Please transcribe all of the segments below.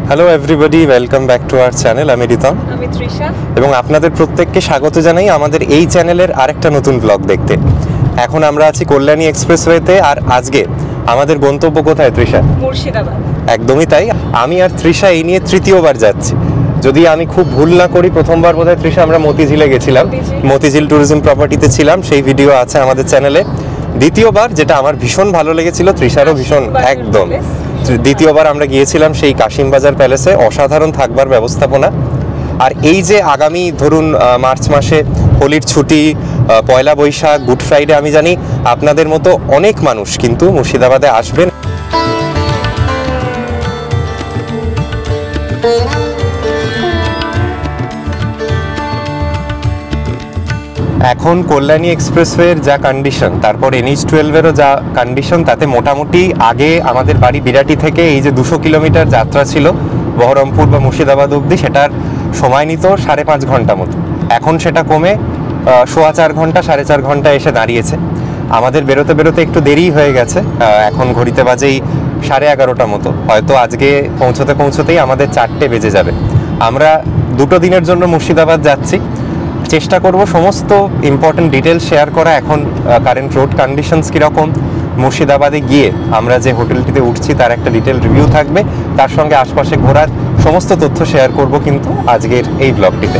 Hello everybody, welcome back to our channel. আমি রিতম, আমি তৃষা, এবং আপনাদের প্রত্যেককে স্বাগত জানাই আমাদের এই চ্যানেলের আরেকটা নতুন ব্লগ দেখতে। এখন আমরা আছি কল্যাণী এক্সপ্রেসওয়েতে, আর আজকে আমাদের গন্তব্য কোথায় তৃষা? মুর্শিদাবাদ। একদমই তাই। আমি আর তৃষা এই নিয়ে তৃতীয়বার যাচ্ছি। যদি আমি খুব ভুল না করি, প্রথমবার বোধহয় তৃষা আমরা মতিঝিলে গেছিলাম, মতিঝিল ট্যুরিজম প্রপার্টিতে ছিলাম, সেই ভিডিও আছে আমাদের চ্যানেলে। দ্বিতীয়বার, যেটা আমার ভীষণ ভালো লেগেছিল, তৃষারও ভীষণ, একদম দ্বিতীয়বার আমরা গিয়েছিলাম সেই কাশিমবাজার প্যালেসে। অসাধারণ থাকবার ব্যবস্থাপনা। আর এই যে আগামী ধরুন মার্চ মাসে হোলির ছুটি, পয়লা বৈশাখ, গুড ফ্রাইডে, আমি জানি আপনাদের মতো অনেক মানুষ কিন্তু মুর্শিদাবাদে আসবেন। এখন কল্যাণী এক্সপ্রেসওয়ের যা কন্ডিশন, তারপর NH-12-এরও যা কন্ডিশন, তাতে মোটামুটি আগে আমাদের বাড়ি বিরাটি থেকে এই যে 200 কিলোমিটার যাত্রা ছিল বহরমপুর বা মুর্শিদাবাদ অবধি, সেটার সময় নিত 5.5 ঘন্টা মতো। এখন সেটা কমে 4.25 ঘন্টা, 4.5 ঘন্টা এসে দাঁড়িয়েছে। আমাদের বেরোতে বেরোতে একটু দেরি হয়ে গেছে, এখন ঘড়িতে বাজেই 11:30 মতো। হয়তো আজকে পৌঁছতে পৌঁছতেই আমাদের 4টে বেজে যাবে। আমরা 2 দিনের জন্য মুর্শিদাবাদ যাচ্ছি। চেষ্টা করব সমস্ত ইম্পর্টেন্ট ডিটেলস শেয়ার করা। এখন কারেন্ট রোড কন্ডিশনস কীরকম, মুর্শিদাবাদে গিয়ে আমরা যে হোটেলটিতে উঠছি তার একটা ডিটেল রিভিউ থাকবে, তার সঙ্গে আশপাশে ঘোরার সমস্ত তথ্য শেয়ার করব কিন্তু আজকের এই ব্লগটিতে।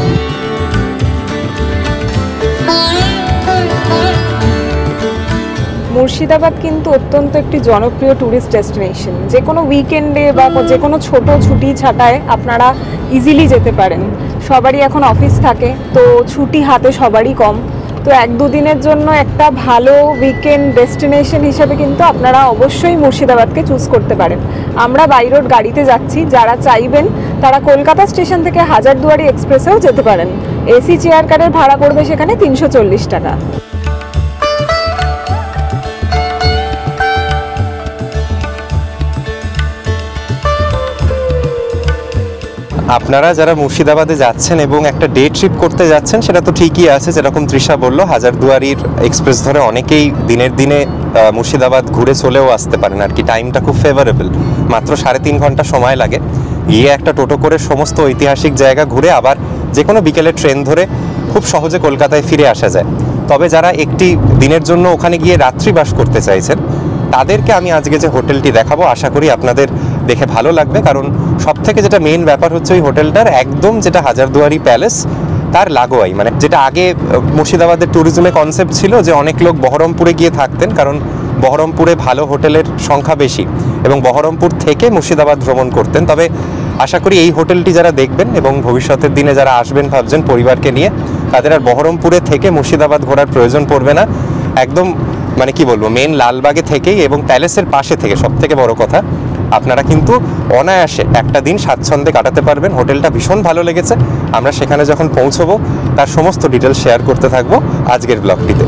মুর্শিদাবাদ কিন্তু অত্যন্ত একটি জনপ্রিয় ট্যুরিস্ট ডেস্টিনেশন। যে কোনো উইকেন্ডে বা যে কোনো ছোট ছুটি ছাটায় আপনারা ইজিলি যেতে পারেন। সবারই এখন অফিস থাকে, তো ছুটি হাতে সবারই কম। তো 1-2 দিনের জন্য একটা ভালো উইকেন্ড ডেস্টিনেশন হিসেবে কিন্তু আপনারা অবশ্যই মুর্শিদাবাদকে চুজ করতে পারেন। আমরা বাই রোড গাড়িতে যাচ্ছি। যারা চাইবেন তারা কলকাতা স্টেশন থেকে হাজারদুয়ারি এক্সপ্রেসেও যেতে পারেন। এসি চেয়ার কারের ভাড়া পড়বে সেখানে 340 টাকা। আপনারা যারা মুর্শিদাবাদে যাচ্ছেন এবং একটা ডে ট্রিপ করতে যাচ্ছেন, সেটা তো ঠিকই আছে। যেরকম তৃষা বলল, হাজারদুয়ারির এক্সপ্রেস ধরে অনেকেই দিনের দিনে মুর্শিদাবাদ ঘুরে চলেও আসতে পারেন আর কি। টাইমটা খুব ফেভারেবল, মাত্র 3.5 ঘন্টা সময় লাগে। গিয়ে একটা টোটো করে সমস্ত ঐতিহাসিক জায়গা ঘুরে আবার যে কোনো বিকেলে ট্রেন ধরে খুব সহজে কলকাতায় ফিরে আসা যায়। তবে যারা একটি দিনের জন্য ওখানে গিয়ে রাত্রিবাস করতে চাইছেন, তাদেরকে আমি আজকে যে হোটেলটি দেখাবো, আশা করি আপনাদের দেখে ভালো লাগবে। কারণ সবথেকে যেটা মেইন ব্যাপার হচ্ছে ওই হোটেলটার একদম যেটা হাজারদুয়ারি প্যালেস তার লাগোয়াই, মানে যেটা আগে মুর্শিদাবাদের ট্যুরিজমে কনসেপ্ট ছিল যে অনেক লোক বহরমপুরে গিয়ে থাকতেন, কারণ বহরমপুরে ভালো হোটেলের সংখ্যা বেশি এবং বহরমপুর থেকে মুর্শিদাবাদ ভ্রমণ করতেন। তবে আশা করি এই হোটেলটি যারা দেখবেন এবং ভবিষ্যতের দিনে যারা আসবেন ভাবছেন পরিবারকে নিয়ে, তাদের আর বহরমপুরে থেকে মুর্শিদাবাদ ঘোরার প্রয়োজন পড়বে না। একদম মানে কি বলবো, মেন লালবাগে থেকেই এবং প্যালেসের পাশে থেকে, সব থেকে বড় কথা, আপনারা কিন্তু অনায়াসে একটা দিন স্বাচ্ছন্দ্যে কাটাতে পারবেন। হোটেলটা ভীষণ ভালো লেগেছে। আমরা সেখানে যখন পৌঁছবো তার সমস্ত ডিটেলস শেয়ার করতে থাকবো আজকের ব্লগটিতে।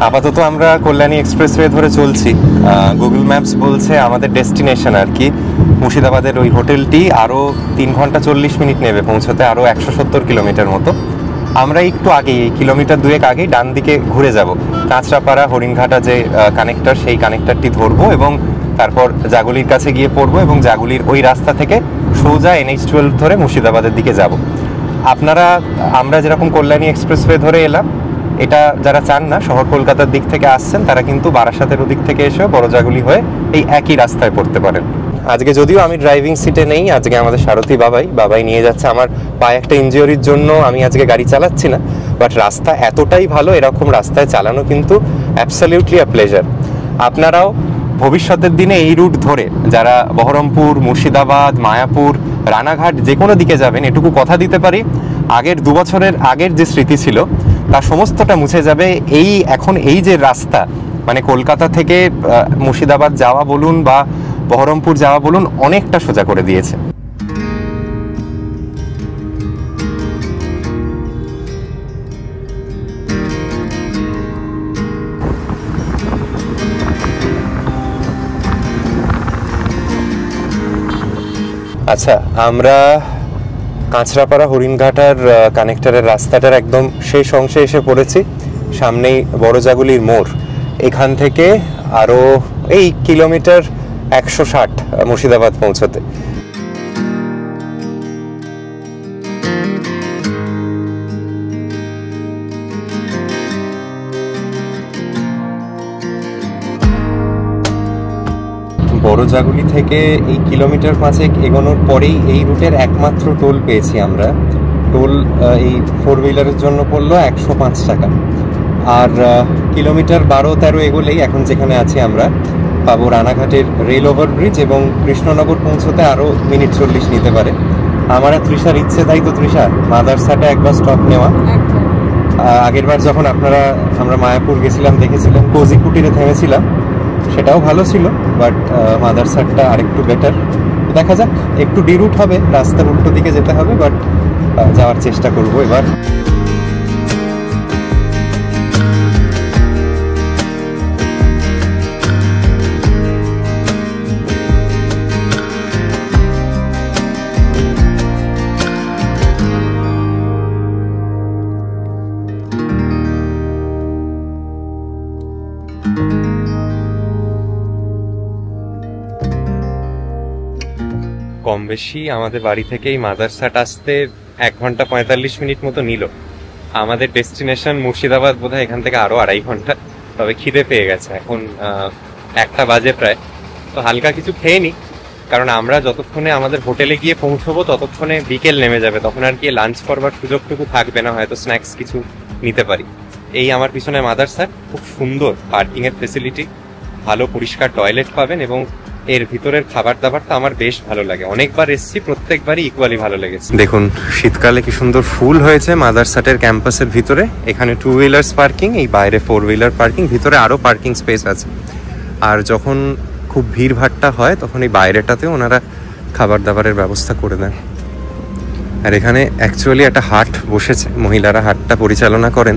আপাতত আমরা কল্যাণী এক্সপ্রেসওয়ে ধরে চলছি। গুগল ম্যাপস বলছে আমাদের ডেস্টিনেশন আর কি মুর্শিদাবাদের ওই হোটেলটি আরও 3 ঘন্টা 40 মিনিট নেবে পৌঁছতে, আরও 170 কিলোমিটার মতো। আমরা একটু আগেই, এই কিলোমিটার 2 আগেই ডান দিকে ঘুরে যাব। কাঁচরাপাড়া হরিণঘাটা যে কানেক্টর, সেই কানেক্টরটি ধরবো এবং তারপর জাগুলির কাছে গিয়ে পড়বো এবং জাগুলির ওই রাস্তা থেকে সোজা NH-12 ধরে মুর্শিদাবাদের দিকে যাব। আমরা যেরকম কল্যাণী এক্সপ্রেসওয়ে ধরে এলাম, এটা যারা চান না শহর কলকাতার দিক থেকে আসছেন, তারা কিন্তু বারাসাতের ওদিক থেকে এসেও বড় জাগুলি হয়ে এই একই রাস্তায় পড়তে পারেন। আজকে যদিও আমি ড্রাইভিং সিটে নেই, আজকে আমাদের সারথি বাবাই নিয়ে যাচ্ছে। আমার পায়ে একটা ইনজিওরির জন্য আমি আজকে গাড়ি চালাচ্ছি না, বাট রাস্তা এতটাই ভালো, এরকম রাস্তায় চালানো কিন্তু অ্যাবসলিউটলি আ প্লেজার। আপনারাও ভবিষ্যতের দিনে এই রুট ধরে যারা বহরমপুর, মুর্শিদাবাদ, মায়াপুর, রানাঘাট যে কোনো দিকে যাবেন, এটুকু কথা দিতে পারি, আগের 2 বছরের আগের যে স্মৃতি ছিল তার সমস্তটা মুছে যাবে। এখন এই যে রাস্তা, মানে কলকাতা থেকে মুর্শিদাবাদ যাওয়া বলুন বা বহরমপুর যাওয়া বলুন, অনেকটা সোজা করে দিয়েছে। আচ্ছা, আমরা কাঁচরাপাড়া হরিণঘাটার কানেক্টরের রাস্তাটার একদম শেষ অংশে এসে পড়েছি। সামনেই বড় জাগুলির মোড়। এখান থেকে আরও এই কিলোমিটার 160 মুর্শিদাবাদ পৌঁছতে। বড়জাগুলি থেকে এই কিলোমিটার 5 এগোনোর পরেই এই রুটের একমাত্র টোল পেয়েছি আমরা। টোল এই 4 হুইলারের জন্য পড়লো 105 টাকা। আর কিলোমিটার 12-13 এগোলেই এখন যেখানে আছি আমরা পাবো রানাঘাটের রেল ওভারব্রিজ, এবং কৃষ্ণনগর পৌঁছতে আরও মিনিট 40 নিতে পারে। আমার আর তৃষার ইচ্ছে, তাই তো তৃষা, মাদারসাটে একবার স্টপ নেওয়া। আগেরবার যখন আমরা মায়াপুর গেছিলাম দেখেছিলাম কোজি কুটিরে থেমেছিলাম, সেটাও ভালো ছিল, বাট মাদারসাটটা আরেকটু বেটার। দেখা যাক, একটু ডিরুট হবে, রাস্তার উল্টো দিকে যেতে হবে, বাট যাওয়ার চেষ্টা করব এবার। কম বেশি আমাদের বাড়ি থেকেই মাদারসাট আসতে 1 ঘন্টা 45 মিনিট মতো নিল। আমাদের ডেস্টিনেশন মুর্শিদাবাদ বোধহয় এখান থেকে আরো 2.5 ঘন্টা। তবে খিদে পেয়ে গেছে, এখন 1টা বাজে প্রায়। তো হালকা কিছু খেয়ে নি, কারণ আমরা যতক্ষণে আমাদের হোটেলে গিয়ে পৌঁছবো ততক্ষণে বিকেল নেমে যাবে, তখন আর কি লাঞ্চ করবার সুযোগটুকু থাকবে না, হয়তো স্ন্যাক্স কিছু নিতে পারি। এই আমার পিছনে মাদারসাট, খুব সুন্দর পার্কিং এর ফেসিলিটি, ভালো পরিষ্কার টয়লেট পাবেন, এবং এর ভিতরের খাবার দাবারটা আমার বেশ ভালো লাগে। অনেকবার এসেছি, প্রত্যেকবারই ইকুয়ালি ভালো লেগেছে। দেখুন শীতকালে কি সুন্দর ফুল হয়েছে মাদারসাটের ক্যাম্পাসের ভিতরে। এখানে 2 হুইলার্স পার্কিং, এই বাইরে 4 হুইলার পার্কিং, ভিতরে আরো পার্কিং স্পেস আছে। আর যখন খুব ভিড় ভাট্টা হয় তখন এই বাইরেটাতেও ওনারা খাবার দাবারের ব্যবস্থা করে দেন। আর এখানে অ্যাকচুয়ালি একটা হাট বসেছে, মহিলারা হাটটা পরিচালনা করেন,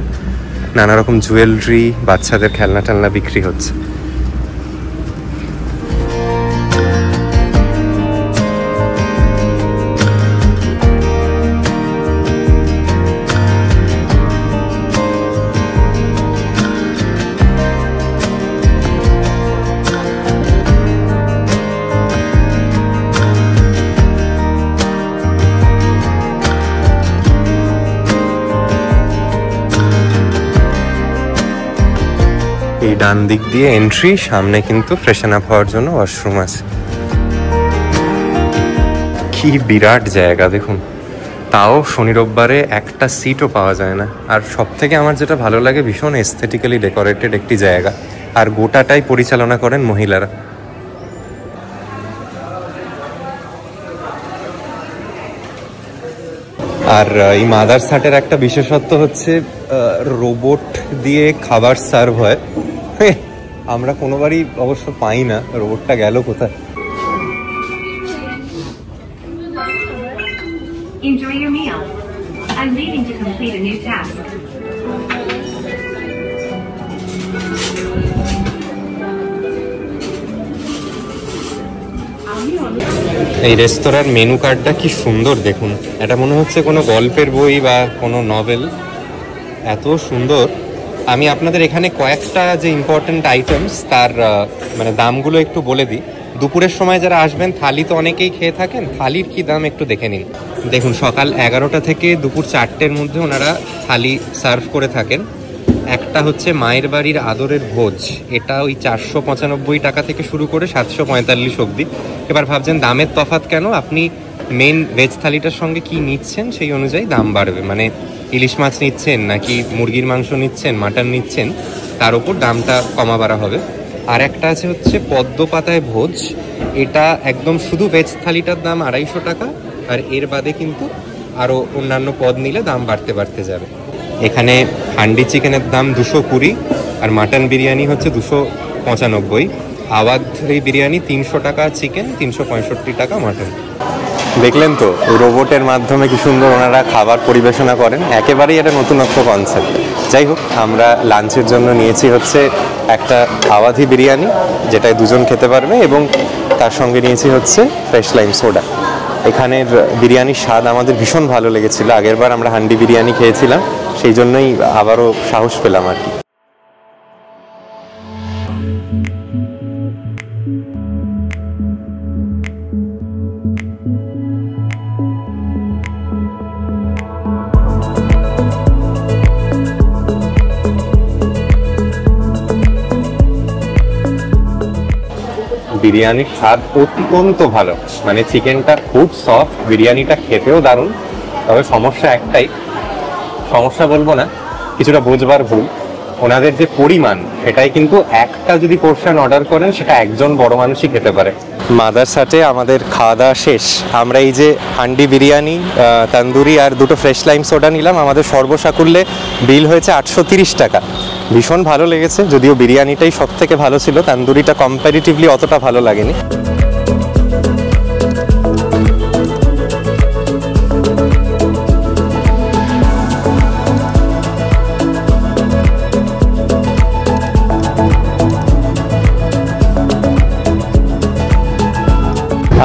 নানা রকম জুয়েলারি, বাচ্চাদের খেলনা টেলনা বিক্রি হচ্ছে। এই ডান দিক দিয়ে এন্ট্রি, সামনে কিন্তু ফ্রেশন আপ হওয়ার জন্য ওয়াশরুম আছে। কি বিরাট জায়গা দেখুন, তাও শনি রোববারে একটা সিটও পাওয়া যায় না। আর সব থেকে আমার যেটা ভালো লাগে, ভীষণ এস্থেটিক্যালি ডেকোরেটেড একটি জায়গা, আর গোটাটাই পরিচালনা করেন মহিলারা। আর এই মাদারসাটের একটা বিশেষত্ব হচ্ছে রোবট দিয়ে খাবার সার্ভ হয়। আমরা কোনোবারই অবশ্য পাই না, রোবটটা গেল কোথায়। Enjoy your meal. I'm needing to complete a new task. এই রেস্তোরাঁর মেনু কার্ডটা কি সুন্দর দেখুন, এটা মনে হচ্ছে কোনো গল্পের বই বা কোনো নভেল, এত সুন্দর। আমি আপনাদের এখানে কয়েকটা যে ইম্পর্টেন্ট আইটেমস তার মানে দামগুলো একটু বলে দিই। দুপুরের সময় যারা আসবেন, থালি তো অনেকেই খেয়ে থাকেন, থালির কি দাম একটু দেখে নিন। দেখুন সকাল 11টা থেকে দুপুর 4টের মধ্যে ওনারা থালি সার্ভ করে থাকেন। একটা হচ্ছে মায়ের বাড়ির আদরের ভোজ, এটা ওই 495 টাকা থেকে শুরু করে 745 অবধি। এবার ভাবছেন দামের তফাৎ কেন, আপনি মেন ভেজ থালিটার সঙ্গে কি নিচ্ছেন সেই অনুযায়ী দাম বাড়বে। মানে ইলিশ মাছ নিচ্ছেন নাকি মুরগির মাংস নিচ্ছেন, মাটন নিচ্ছেন, তার উপর দামটা কমা বাড়া হবে। আর একটা আছে হচ্ছে পদ্ম পাতায় ভোজ, এটা একদম শুধু ভেজ থালিটার দাম 250 টাকা, আর এর বাদে কিন্তু আরও অন্যান্য পদ নিলে দাম বাড়তে বাড়তে যাবে। এখানে হান্ডি চিকেনের দাম 220, আর মাটন বিরিয়ানি হচ্ছে 295। আওয়াধ এই বিরিয়ানি 300 টাকা চিকেন, 365 টাকা মাটন। দেখলেন তো রোবটের মাধ্যমে কি সুন্দর ওনারা খাবার পরিবেশনা করেন, একেবারেই এটা নতুনত্ব কনসেপ্ট। যাই হোক, আমরা লাঞ্চের জন্য নিয়েছি হচ্ছে একটা আওয়াধি বিরিয়ানি, যেটায় 2 জন খেতে পারবে, এবং তার সঙ্গে নিয়েছি হচ্ছে ফ্রেশ লাইম সোডা। এখানের বিরিয়ানির স্বাদ আমাদের ভীষণ ভালো লেগেছিল, আগেরবার আমরা হান্ডি বিরিয়ানি খেয়েছিলাম, সেই জন্যই আবারও সাহস পেলাম আর কি। বিরিয়ানির স্বাদ অত্যন্ত ভালো, মানে চিকেনটা খুব সফট, বিরিয়ানিটা খেতেও দারুণ। তবে সমস্যা একটাই, সমস্যা বলবো না, কিছুটা বোঝবার ভুল, ওনাদের যে পরিমাণ সেটাই কিন্তু একটা যদি পোর্শন অর্ডার করেন সেটা একজন বড় মানুষই খেতে পারে। মাদারসাটে আমাদের খাওয়া দাওয়া শেষ। আমরা এই যে হান্ডি বিরিয়ানি, তন্দুরি আর দুটো ফ্রেশ লাইম সোডা নিলাম। আমাদের সর্বসাকুল্যে বিল হয়েছে 830 টাকা। ভীষণ ভালো লেগেছে, যদিও বিরিয়ানিটাই সব থেকে ভালো ছিল, তন্দুরিটা কম্প্যারিটিভলি অতটা ভালো লাগেনি।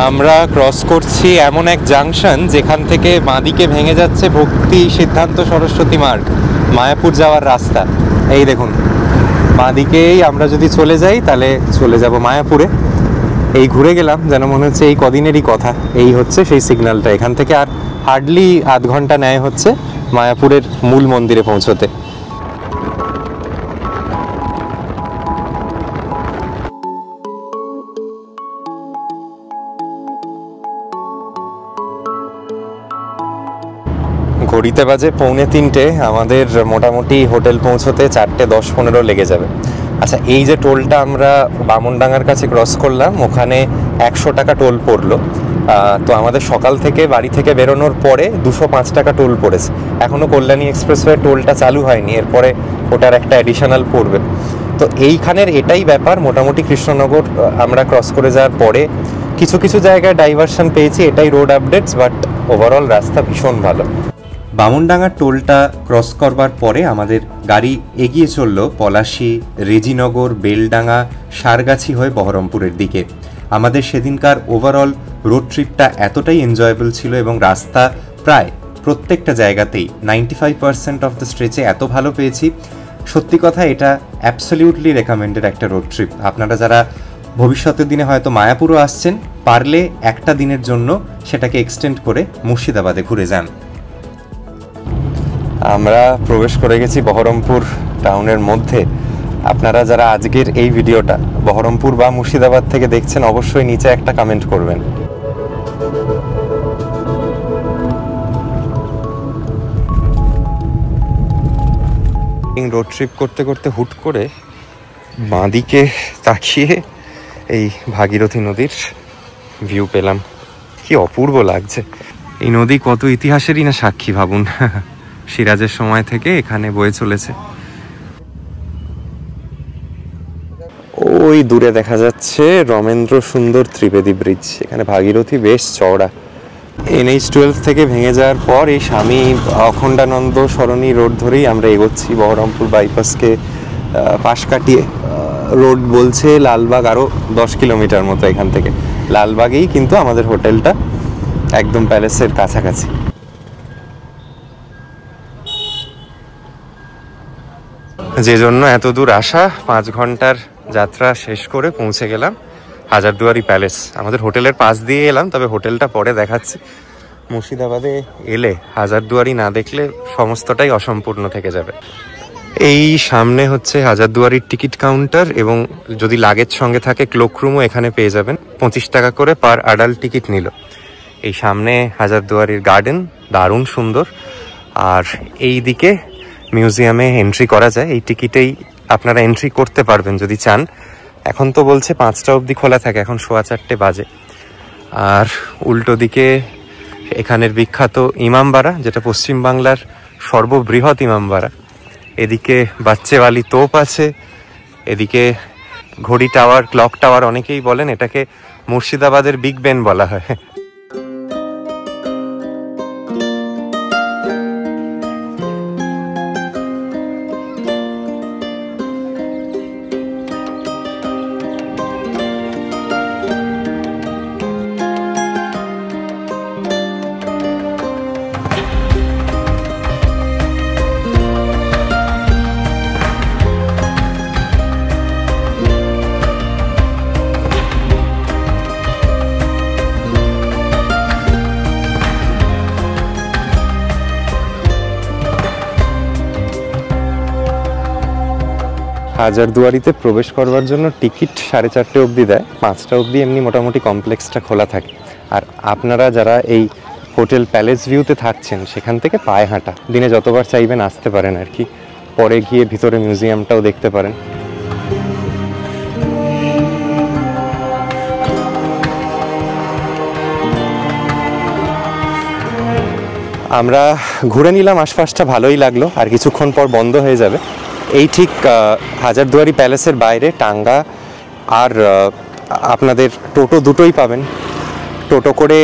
আমরা ক্রস করছি এমন এক জাংশন যেখান থেকে বাঁদিকে ভেঙে যাচ্ছে ভক্তি সিদ্ধান্ত সরস্বতী মার্গ, মায়াপুর যাওয়ার রাস্তা। এই দেখুন, বাঁদিকেই আমরা যদি চলে যাই তাহলে চলে যাব মায়াপুরে। এই ঘুরে গেলাম যেন মনে হচ্ছে এই কদিনেরই কথা। এই হচ্ছে সেই সিগন্যালটা, এখান থেকে আর হার্ডলি আধ ঘন্টা ন্যায় হচ্ছে মায়াপুরের মূল মন্দিরে পৌঁছতে। ঘড়িতে বাজে 2:45, আমাদের মোটামুটি হোটেল পৌঁছতে 4:10-15 লেগে যাবে। আচ্ছা, এই যে টোলটা আমরা বামনডাঙ্গার কাছে ক্রস করলাম, ওখানে 100 টাকা টোল পড়লো। তো আমাদের সকাল থেকে বাড়ি থেকে বেরোনোর পরে 205 টাকা টোল পড়েছে। এখনও কল্যাণী এক্সপ্রেসওয়ে টোলটা চালু হয়নি, এরপরে ওটার একটা অ্যাডিশনাল পড়বে। তো এইখানের এটাই ব্যাপার, মোটামুটি কৃষ্ণনগর আমরা ক্রস করে যাওয়ার পরে কিছু কিছু জায়গায় ডাইভারশন পেয়েছি, এটাই রোড আপডেটস, বাট ওভারঅল রাস্তা ভীষণ ভালো। বামনডাঙ্গার টোলটা ক্রস করবার পরে আমাদের গাড়ি এগিয়ে চলল পলাশী, রেজিনগর, বেলডাঙ্গা, সারগাছি হয়ে বহরমপুরের দিকে। আমাদের সেদিনকার ওভারঅল রোড ট্রিপটা এতটাই এনজয়েবল ছিল এবং রাস্তা প্রায় প্রত্যেকটা জায়গাতেই 95% অফ দ্য স্ট্রেচে এত ভালো পেয়েছি। সত্যি কথা, এটা অ্যাবসলিউটলি রেকমেন্ডেড একটা রোড ট্রিপ। আপনারা যারা ভবিষ্যতের দিনে হয়তো মায়াপুরও আসছেন, পারলে একটা দিনের জন্য সেটাকে এক্সটেন্ড করে মুর্শিদাবাদে ঘুরে যান। আমরা প্রবেশ করে গেছি বহরমপুর টাউনের মধ্যে। আপনারা যারা আজকের এই ভিডিওটা বহরমপুর বা মুর্শিদাবাদ থেকে দেখছেন, অবশ্যই নিচে একটা কমেন্ট করবেন। রোড ট্রিপ করতে করতে হুট করে বাঁদিকে তাকিয়ে এই ভাগীরথী নদীর ভিউ পেলাম। কি অপূর্ব লাগছে! এই নদী কত ইতিহাসেরই না সাক্ষী, ভাবুন। সিরাজের সময় থেকে এখানে বয়ে চলেছে। ওই দূরে দেখা যাচ্ছে রমেন্দ্র সুন্দর ত্রিবেদী ব্রিজ। এখানে ভাগীরথী বেশ চওড়া। NH-12 থেকে ভেঙে যাওয়ার পর এই স্বামী অখণ্ডানন্দ সরণী রোড ধরেই আমরা এগোচ্ছি বহরমপুর বাইপাসকে পাশ কাটিয়ে। রোড বলছে লালবাগ আরও 10 কিলোমিটার মতো এখান থেকে। লালবাগেই কিন্তু আমাদের হোটেলটা, একদম প্যালেসের কাছাকাছি। যে জন্য এত দূর আসা, 5 ঘন্টার যাত্রা শেষ করে পৌঁছে গেলাম হাজারদুয়ারি প্যালেস। আমাদের হোটেলের পাশ দিয়ে এলাম, তবে হোটেলটা পরে দেখাচ্ছি। মুর্শিদাবাদে এলে হাজারদুয়ারি না দেখলে সমস্তটাই অসম্পূর্ণ থেকে যাবে। এই সামনে হচ্ছে হাজারদুয়ারির টিকিট কাউন্টার, এবং যদি লাগেজ সঙ্গে থাকে ক্লোকরুমও এখানে পেয়ে যাবেন। 25 টাকা করে পার অ্যাডাল্ট টিকিট নিল। এই সামনে হাজারদুয়ারির গার্ডেন, দারুণ সুন্দর। আর এই দিকে মিউজিয়ামে এন্ট্রি করা যায়, এই টিকিটেই আপনারা এন্ট্রি করতে পারবেন যদি চান। এখন তো বলছে 5টা অবধি খোলা থাকে, এখন 4:15 বাজে। আর উল্টো দিকে এখানের বিখ্যাত ইমামবাড়া, যেটা পশ্চিমবাংলার সর্ববৃহৎ ইমামবাড়া। এদিকে বাচ্চেওয়ালি তোপ আছে, এদিকে ঘড়ি টাওয়ার, ক্লক টাওয়ার। অনেকেই বলেন এটাকে মুর্শিদাবাদের বিগ বেন বলা হয়। হাজারদুয়ারিতে প্রবেশ করবার জন্য টিকিট 4:30 অবধি দেয়, 5টা অবধি এমনি মোটামুটি কমপ্লেক্সটা খোলা থাকে। আর আপনারা যারা এই হোটেল প্যালেস ভিউতে থাকছেন সেখান থেকে পায়ে হাঁটা দিনে যতবার চাইবেন আসতে পারেন আর কি। পরে গিয়ে ভিতরে মিউজিয়ামটাও দেখতে পারেন। আমরা ঘুরে নিলাম, আশপাশটা ভালোই লাগলো, আর কিছুক্ষণ পর বন্ধ হয়ে যাবে। এই ঠিক হাজারদুয়ারি প্যালেসের বাইরে টাঙ্গা আর আপনাদের টোটো দুটোই পাবেন। টোটো করে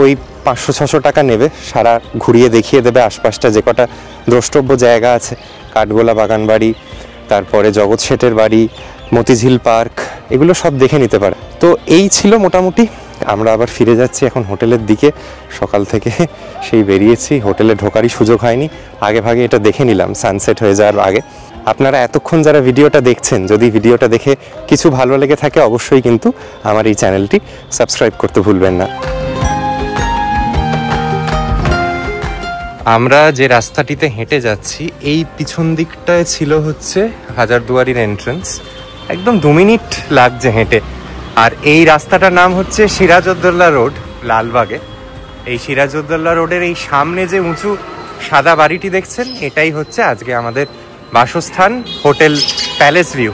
ওই 500-600 টাকা নেবে, সারা ঘুরিয়ে দেখিয়ে দেবে আশপাশটা যে কটা দ্রষ্টব্য জায়গা আছে, কাঠগোলা বাগানবাড়ি, তারপরে জগৎ শেঠের বাড়ি, মতিঝিল পার্ক, এগুলো সব দেখে নিতে পারে। তো এই ছিল মোটামুটি। আমরা আবার ফিরে যাচ্ছি এখন হোটেলের দিকে। সকাল থেকে সেই বেরিয়েছি, হোটেলে ঢোকারই সুযোগ হয়নি, আগে ভাগে এটা দেখে নিলাম সানসেট হয়ে যাওয়ার আগে। আপনারা এতক্ষণ যারা ভিডিওটা দেখছেন, যদি ভিডিওটা দেখে কিছু ভালো লেগে থাকে অবশ্যই কিন্তু আমার এই চ্যানেলটি সাবস্ক্রাইব করতে ভুলবেন না। আমরা যে রাস্তাটিতে হেঁটে যাচ্ছি এই পিছন দিকটায় ছিল হচ্ছে হাজারদুয়ারির এন্ট্রান্স। একদম 2 মিনিট লাগছে হেঁটে। আর এই রাস্তাটার নাম হচ্ছে সিরাজউদ্দৌলা রোড, লালবাগে। এই সিরাজউদ্দৌলা রোডের এই সামনে যে উঁচু সাদা বাড়িটি দেখছেন, এটাই হচ্ছে আজকে আমাদের বাসস্থান, হোটেল প্যালেস ভিউ।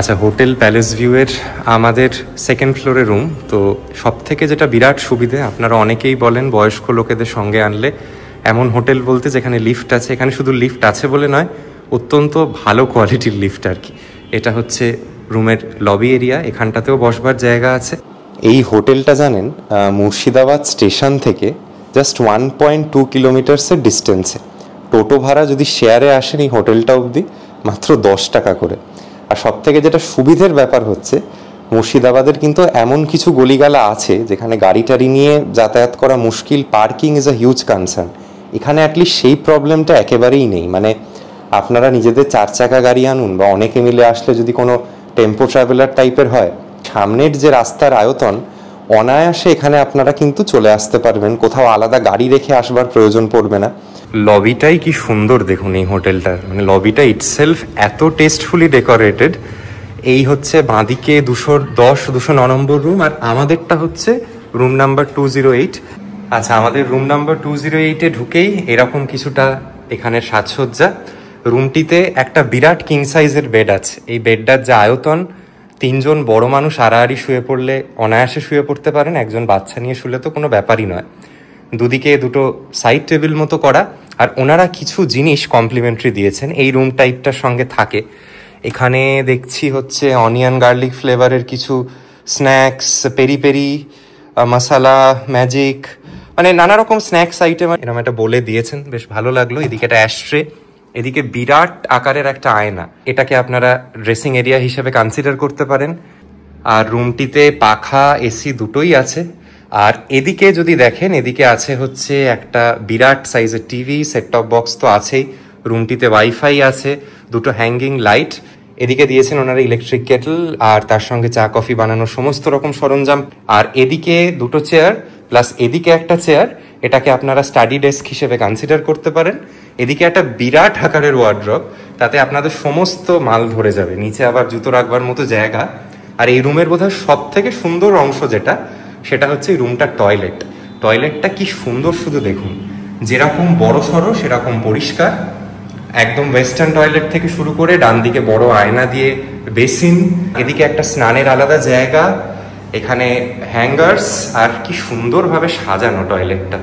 আচ্ছা, হোটেল প্যালেস ভিউয়ের আমাদের 2nd ফ্লোরে রুম। তো সব থেকে যেটা বিরাট সুবিধে, আপনারা অনেকেই বলেন বয়স্ক লোকেদের সঙ্গে আনলে এমন হোটেল বলতে যেখানে লিফট আছে। এখানে শুধু লিফট আছে বলে নয়, অত্যন্ত ভালো কোয়ালিটির লিফট আর কি। এটা হচ্ছে রুমের লবি এরিয়া, এখানটাতেও বসবার জায়গা আছে। এই হোটেলটা জানেন মুর্শিদাবাদ স্টেশন থেকে জাস্ট 1.2 কিলোমিটার্সের ডিস্টেন্সে। টোটো ভাড়া যদি শেয়ারে আসেন এই হোটেলটা অবধি মাত্র 10 টাকা করে। আর সব থেকে যেটা সুবিধের ব্যাপার হচ্ছে, মুর্শিদাবাদের কিন্তু এমন কিছু গলিগালা আছে যেখানে গাড়ি টাড়ি নিয়ে যাতায়াত করা মুশকিল, parking is a huge concern. এখানে অ্যাটলিস্ট সেই প্রবলেমটা একেবারেই নেই। মানে আপনারা নিজেদের 4 চাকা গাড়ি আনুন বা অনেকে মিলে আসলে যদি কোনো টেম্পো ট্রাভেলার টাইপের হয়, সামনের যে রাস্তার আয়তন, অনায়াসে এখানে আপনারা কিন্তু চলে আসতে পারবেন, কোথাও আলাদা গাড়ি রেখে আসবার প্রয়োজন পড়বে না। লবিটাই কি সুন্দর দেখুন এই হোটেলটার, মানে লবিটা ইটসেলফ এত টেস্টফুলি ডেকোরেটেড। এই হচ্ছে বাঁদিকে 209 নম্বর রুম, আর আমাদেরটা হচ্ছে রুম নাম্বার 208। আচ্ছা, আমাদের রুম নাম্বার 208-এ ঢুকেই এরকম কিছুটা এখানের সাজসজ্জা। রুমটিতে একটা বিরাট কিং সাইজের বেড আছে। এই বেডটার যে আয়তন, 3 জন বড় মানুষ আড়াআড়ি শুয়ে পড়লে অনায়াসে শুয়ে পড়তে পারেন। একজন বাচ্চা নিয়ে শুলে তো কোনো ব্যাপারই নয়। দুদিকে দুটো সাইড টেবিল মতো করা, আর ওনারা কিছু জিনিস কমপ্লিমেন্টারি দিয়েছেন, এই রুম টাইপটার সঙ্গে থাকে। এখানে দেখছি হচ্ছে অনিয়ন গার্লিক ফ্লেভারের কিছু স্ন্যাক্স, পেরি পেরি মশালা, ম্যাজিক, মানে নানা রকম স্ন্যাক্স আইটেম এরকম একটা বলে দিয়েছেন, বেশ ভালো লাগলো। এদিকে একটা অ্যাশট্রে, এদিকে বিরাট আকারের একটা আয়না, এটাকে আপনারা ড্রেসিং এরিয়া হিসেবে কনসিডার করতে পারেন। আর রুমটিতে পাখা, এসি দুটোই আছে। আর এদিকে যদি দেখেন, এদিকে আছে হচ্ছে একটা বিরাট সাইজের টিভি, সেট টপ বক্স তো আছেই, রুমটিতে ওয়াইফাই আছে, দুটো হ্যাঙ্গিং লাইট। এদিকে দিয়েছেন ওনারা ইলেকট্রিক কেটল, আর তার সঙ্গে চা কফি বানানোর সমস্ত রকম সরঞ্জাম। আর এদিকে দুটো চেয়ার প্লাস এদিকে একটা চেয়ার, এটাকে আপনারা স্টাডি ডেস্ক হিসেবে কনসিডার করতে পারেন। এদিকে একটা বিরাট আকারের ওয়ার্ড্রপ, তাতে আপনাদের সমস্ত মাল ধরে যাবে, নিচে আবার জুতো রাখবার মতো জায়গা। আর এই রুমের বোধহয় সব থেকে সুন্দর অংশ যেটা, সেটা হচ্ছে এই রুমটার টয়লেট। টয়লেটটা কি সুন্দর শুধু দেখুন, যেরকম বড় সড়ো সেরকম পরিষ্কার। একদম ওয়েস্টার্ন টয়লেট থেকে শুরু করে ডান দিকে বড় আয়না দিয়ে বেসিন, এদিকে একটা স্নানের আলাদা জায়গা, এখানে হ্যাঙ্গার্স, আর কি সুন্দরভাবে সাজানো টয়লেটটা।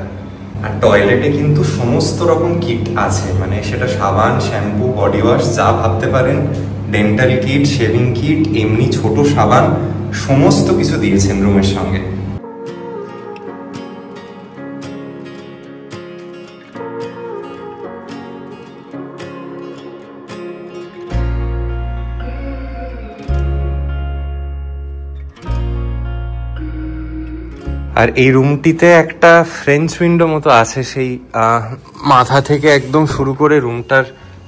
আর টয়লেটে কিন্তু সমস্ত রকম কিট আছে, মানে সেটা সাবান, শ্যাম্পু, বডি ওয়াশ, যা ভাবতে পারেন, ডেন্টাল কিট, শেভিং কিট, এমনি ছোট সাবান, সমস্ত কিছু দিয়েছেন রুমের সঙ্গে। আর এই রুমটিতে একটা ফ্রেঞ্চ উইন্ডো মতো আছে, সেই মাথা থেকে একদম শুরু করে রুমটার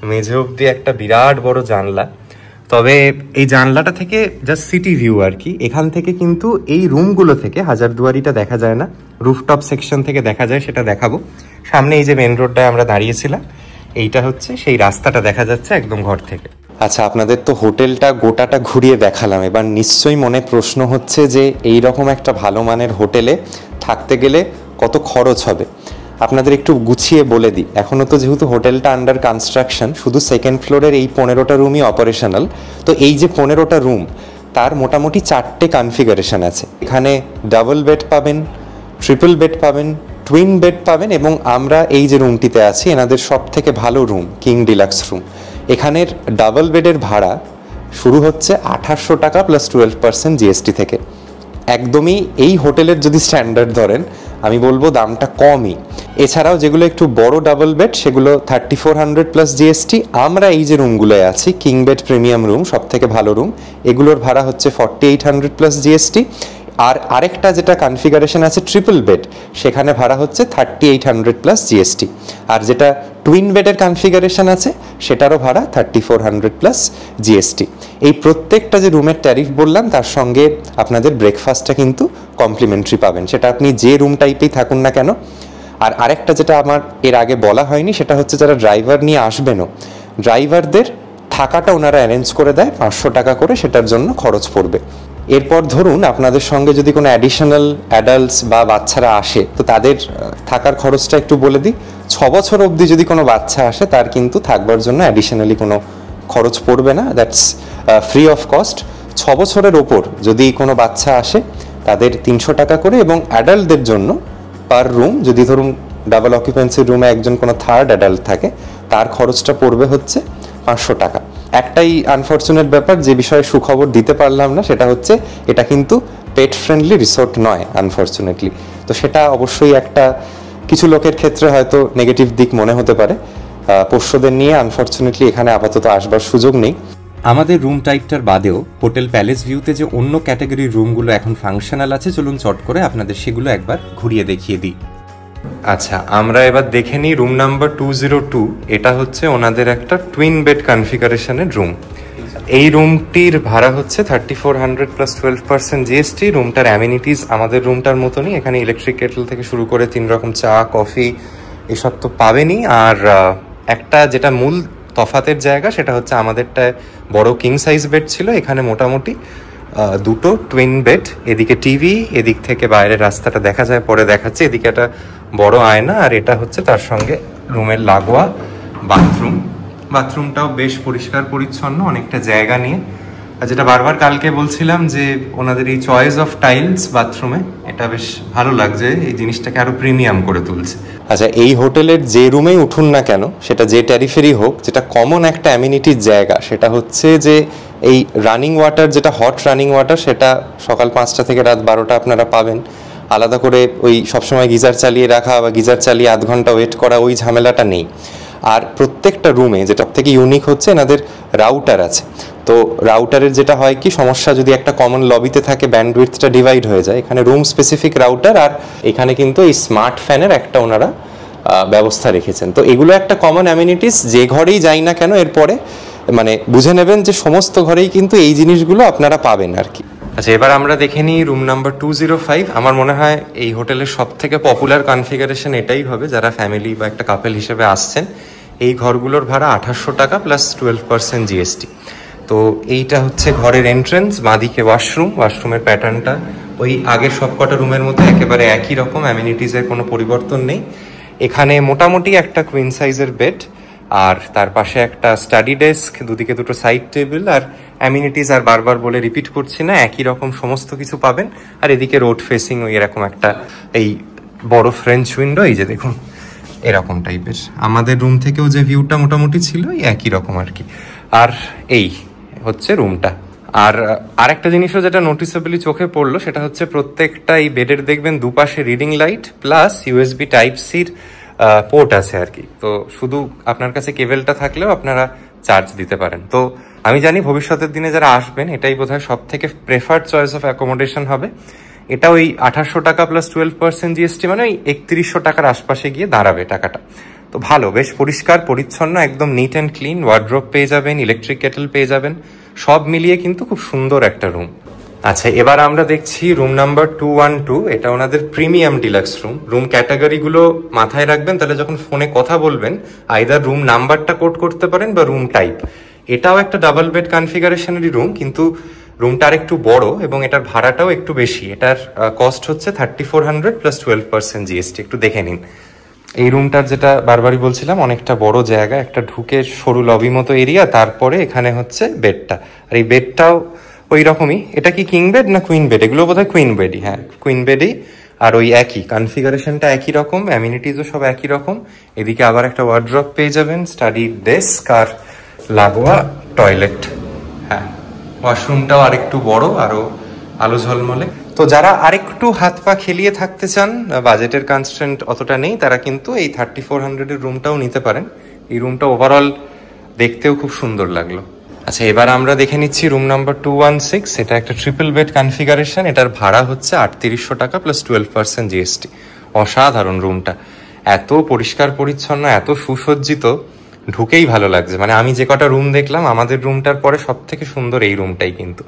মেঝে অবধি একটা বিরাট বড় জানলা। তবে এই জানলাটা থেকে জাস্ট সিটি ভিউ আর কি, এখান থেকে কিন্তু এই রুমগুলো থেকে হাজারদুয়ারিটা দেখা যায় না, রুফটপ সেকশন থেকে দেখা যায়, সেটা দেখাবো। সামনে এই যে মেন রোডটায় আমরা দাঁড়িয়েছিলাম, এইটা হচ্ছে সেই রাস্তাটা দেখা যাচ্ছে একদম ঘর থেকে। আচ্ছা, আপনাদের তো হোটেলটা গোটাটা ঘুরিয়ে দেখালাম, এবার নিশ্চয়ই মনে প্রশ্ন হচ্ছে যে এই রকম একটা ভালো মানের হোটেলে থাকতে গেলে কত খরচ হবে। আপনাদের একটু গুছিয়ে বলে দিই, এখনও তো যেহেতু হোটেলটা আন্ডার কনস্ট্রাকশন, শুধু সেকেন্ড ফ্লোরের এই 15টা রুমই অপারেশনাল। তো এই যে 15টা রুম, তার মোটামুটি 4টে কনফিগারেশন আছে। এখানে ডাবল বেড পাবেন, ট্রিপল বেড পাবেন, টুইন বেড পাবেন, এবং আমরা এই যে রুমটিতে আছি এনাদের সব থেকে ভালো রুম কিং ডিলাক্স রুম। এখানের ডাবল বেডের ভাড়া শুরু হচ্ছে 2800 টাকা প্লাস 12% জিএসটি থেকে। একদমই এই হোটেলের যদি স্ট্যান্ডার্ড ধরেন, আমি বলবো দামটা কমই। এছাড়াও যেগুলো একটু বড় ডাবল বেড সেগুলো 3400 প্লাস জিএসটি। আমরা এই যে রুমগুলোয় আছি, কিং বেড প্রিমিয়াম রুম, সব থেকে ভালো রুম, এগুলোর ভাড়া হচ্ছে 4800 প্লাস জিএসটি। আর আরেকটা যেটা কনফিগারেশন আছে ট্রিপল বেড, সেখানে ভাড়া হচ্ছে 3800 প্লাস জিএসটি। আর যেটা টুইন বেডের কনফিগারেশন আছে সেটারও ভাড়া 3400 প্লাস জিএসটি। এই প্রত্যেকটা যে রুমের ট্যারিফ বললাম তার সঙ্গে আপনাদের ব্রেকফাস্টটা কিন্তু কমপ্লিমেন্টারি পাবেন, সেটা আপনি যে রুম টাইপেই থাকুন না কেন। আর আরেকটা যেটা আমার এর আগে বলা হয়নি, সেটা হচ্ছে যারা ড্রাইভার নিয়ে আসবেনও, ড্রাইভারদের থাকাটা ওনারা অ্যারেঞ্জ করে দেয় 500 টাকা করে, সেটার জন্য খরচ পড়বে। এরপর ধরুন আপনাদের সঙ্গে যদি কোনো অ্যাডিশনাল অ্যাডাল্টস বা বাচ্চারা আসে, তো তাদের থাকার খরচটা একটু বলে দিই। 6 বছর অবধি যদি কোনো বাচ্চা আসে, তার কিন্তু থাকবার জন্য অ্যাডিশনালি কোনো খরচ পড়বে না, দ্যাটস ফ্রি অফ কস্ট। 6 বছরের ওপর যদি কোনো বাচ্চা আসে তাদের 300 টাকা করে, এবং অ্যাডাল্টদের জন্য পার রুম, যদি ধরুন ডাবল অকুপেন্সির রুমে একজন কোনো থার্ড অ্যাডাল্ট থাকে, তার খরচটা পড়বে হচ্ছে 500 টাকা। একটাই আনফর্চুনেট ব্যাপার, যে বিষয়ে সুখবর দিতে পারলাম না, সেটা হচ্ছে এটা কিন্তু পেট ফ্রেন্ডলি রিসোর্ট নয় আনফর্চুনেটলি। তো সেটা অবশ্যই একটা কিছু লোকের ক্ষেত্রে হয়তো নেগেটিভ দিক মনে হতে পারে। পোষ্যদের নিয়ে আনফর্চুনেটলি এখানে আপাতত আসবার সুযোগ নেই। আমাদের রুম টাইপটার বাদেও হোটেল প্যালেস ভিউতে যে অন্য ক্যাটাগরির রুমগুলো এখন ফাংশনাল আছে, চলুন চট করে আপনাদের সেগুলো একবার ঘুরিয়ে দেখিয়ে দিই। আচ্ছা, আমরা এবার দেখে নিই রুম নাম্বার 202। এটা হচ্ছে ওনাদের একটা টুইন বেড কনফিগারেশনের রুম। এই রুমটির ভাড়া হচ্ছে 3400 প্লাস 12% জিএসটি। রুমটার অ্যামিনিটিস আমাদের রুমটার মতনই, এখানে ইলেকট্রিক কেটল থেকে শুরু করে 3 রকম চা, কফি এসব তো পাবেনই। আর একটা যেটা মূল তফাতের জায়গা, সেটা হচ্ছে আমাদেরটায় বড় কিং সাইজ বেড ছিল, এখানে মোটামুটি 2টো টুইন বেড। এদিকে টিভি, এদিক থেকে বাইরের রাস্তাটা দেখা যায়, পরে দেখাচ্ছে। এদিকে একটা বড় আয়না, আর এটা হচ্ছে তার সঙ্গে রুমের লাগোয়া বাথরুম। বাথরুমটাও বেশ পরিষ্কার পরিচ্ছন্ন, অনেকটা জায়গা নিয়ে। আর যেটা বারবার কালকে বলছিলাম যে ওনাদের এই চয়েস অফ টাইলস বাথরুমে, এটা বেশ ভালো লাগছে, এই জিনিসটাকে আরো প্রিমিয়াম করে তুলছে। আচ্ছা, এই হোটেলের যে রুমেই উঠুন না কেন, সেটা যে ট্যারিফেরই হোক, যেটা কমন একটা অ্যামিনিটির জায়গা, সেটা হচ্ছে যে এই রানিং ওয়াটার, যেটা হট রানিং ওয়াটার, সেটা সকাল 5টা থেকে রাত 12টা আপনারা পাবেন। আলাদা করে ওই সবসময় গিজার চালিয়ে রাখা বা গিজার চালিয়ে আধ ঘন্টা ওয়েট করা, ওই ঝামেলাটা নেই। আর প্রত্যেকটা রুমে যেটা থেকে ইউনিক হচ্ছে, এনাদের রাউটার আছে। তো রাউটারের যেটা হয় কি সমস্যা, যদি একটা কমন লবিতে থাকে ব্যান্ডউইথটা ডিভাইড হয়ে যায়, এখানে রুম স্পেসিফিক রাউটার। আর এখানে কিন্তু এই স্মার্ট ফ্যানের একটা ওনারা ব্যবস্থা রেখেছেন। তো এগুলো একটা কমন অ্যামিনিটিস, যে ঘরেই যাই না কেন এরপরে মানে বুঝে নেবেন যে সমস্ত ঘরেই কিন্তু এই জিনিসগুলো আপনারা পাবেন আর কি। আচ্ছা, এবার আমরা দেখে নিই রুম নাম্বার 205। আমার মনে হয় এই হোটেলের সব থেকে পপুলার কনফিগারেশন এটাই হবে, যারা ফ্যামিলি বা একটা কাপেল হিসেবে আসছেন। এই ঘরগুলোর ভাড়া 2800 টাকা প্লাস 12% জিএসটি। তো এইটা হচ্ছে ঘরের এন্ট্রেন্স, বাঁদিকে ওয়াশরুম। ওয়াশরুমের প্যাটার্নটা ওই আগের সবকটা রুমের মধ্যে একেবারে একই রকম, অ্যামিনিটিসের কোনো পরিবর্তন নেই। এখানে মোটামুটি একটা কুইন সাইজের বেড, আর তার পাশে একটা স্টাডি ডেস্ক, দুদিকে 2টো সাইড টেবিল। আর অ্যামিনিটিস আর বারবার বলে রিপিট করছি না, একই রকম সমস্ত কিছু পাবেন। আর এদিকে রোড ফেসিং ওই এরকম একটা এই বড় ফ্রেঞ্চ উইন্ডো, এই যে দেখুন এরকম টাইপের। আমাদের রুম থেকেও যে ভিউটা মোটামুটি ছিল একই রকম আর কি। আর এই হচ্ছে রুমটা। আর আরেকটা জিনিসও যেটা নোটিসেবলি চোখে পড়লো, সেটা হচ্ছে প্রত্যেকটা এই বেডের দেখবেন দুপাশে reading light plus USB type সির পোর্ট আছে আর কি। তো শুধু আপনার কাছে কেবলটা থাকলেও আপনারা চার্জ দিতে পারেন। তো আমি জানি ভবিষ্যতের দিনে যারা আসবেন, এটাই বোধহয় সব থেকে প্রেফার্ড চয়েস অফ অ্যাকোমোডেশন হবে। এটা ওই 2800 টাকা প্লাস 12% জিএসটি, মানে ওই 3100 টাকার আশপাশে গিয়ে দাঁড়াবে টাকাটা। তো ভালো, বেশ পরিষ্কার পরিচ্ছন্ন, একদম নিট অ্যান্ড ক্লিন। ওয়ার্ড্রোব পেয়ে যাবেন, ইলেকট্রিক কেটল পেয়ে যাবেন, সব মিলিয়ে কিন্তু খুব সুন্দর একটা রুম। আচ্ছা, এবার আমরা দেখছি রুম নাম্বার 212। এটা ওনাদের প্রিমিয়াম ডিলাক্স রুম। রুম ক্যাটাগরিগুলো মাথায় রাখবেন, তাহলে যখন ফোনে কথা বলবেন আইদার রুম নাম্বারটা কোড করতে পারেন বা রুম টাইপ। এটাও একটা ডাবল বেড কনফিগারেশনেরই রুম, কিন্তু রুমটা আর একটু বড় এবং এটার ভাড়াটাও একটু বেশি। এটার কস্ট হচ্ছে 3400 প্লাস 12% জিএসটি। একটু দেখে নিন। এই রুমটার যেটা বারবারই বলছিলাম, অনেকটা বড় জায়গা, একটা ঢুকে সরু লবি মতো এরিয়া, তারপরে এখানে হচ্ছে বেডটা। আর এই বেডটাও ওই রকমই। এটা কি কিং বেড না কুইন বেড? এগুলো বোধহয় কুইন বেডই। হ্যাঁ, কুইন বেডই। আর ওই একই কনফিগারেশনটা, একই রকম, অ্যামিনিটিসও সব একই রকম। এদিকে আবার একটা ওয়ার্ড্রপ পেয়ে যাবেন, স্টাডি ডেস্ক আর লাগোয়া টয়লেট। হ্যাঁ, ওয়াশরুমটাও আরেকটু বড়, আরো আলো ঝলমলে। তো যারা আরেকটু হাত পা খেলিয়ে থাকতে চান, বাজেটের কনস্ট্রেন্ট অতটা নেই, তারা কিন্তু এই 3400 এর রুমটাও নিতে পারেন। এই রুমটা ওভারঅল দেখতেও খুব সুন্দর লাগলো। আচ্ছা, এবার আমরা দেখে নিচ্ছি রুম নাম্বার 216। এটা একটা ট্রিপল বেড কনফিগারেশন। এটার ভাড়া হচ্ছে 3800 টাকা প্লাস 12% জিএসটি। অসাধারণ রুমটা, এত পরিষ্কার পরিচ্ছন্ন, এত সুসজ্জিত, ঢুকেই ভালো লাগছে। মানে আমি যে কটা রুম দেখলাম, আমাদের রুমটার পরে সব থেকে সুন্দর এই রুমটাই। কিন্তু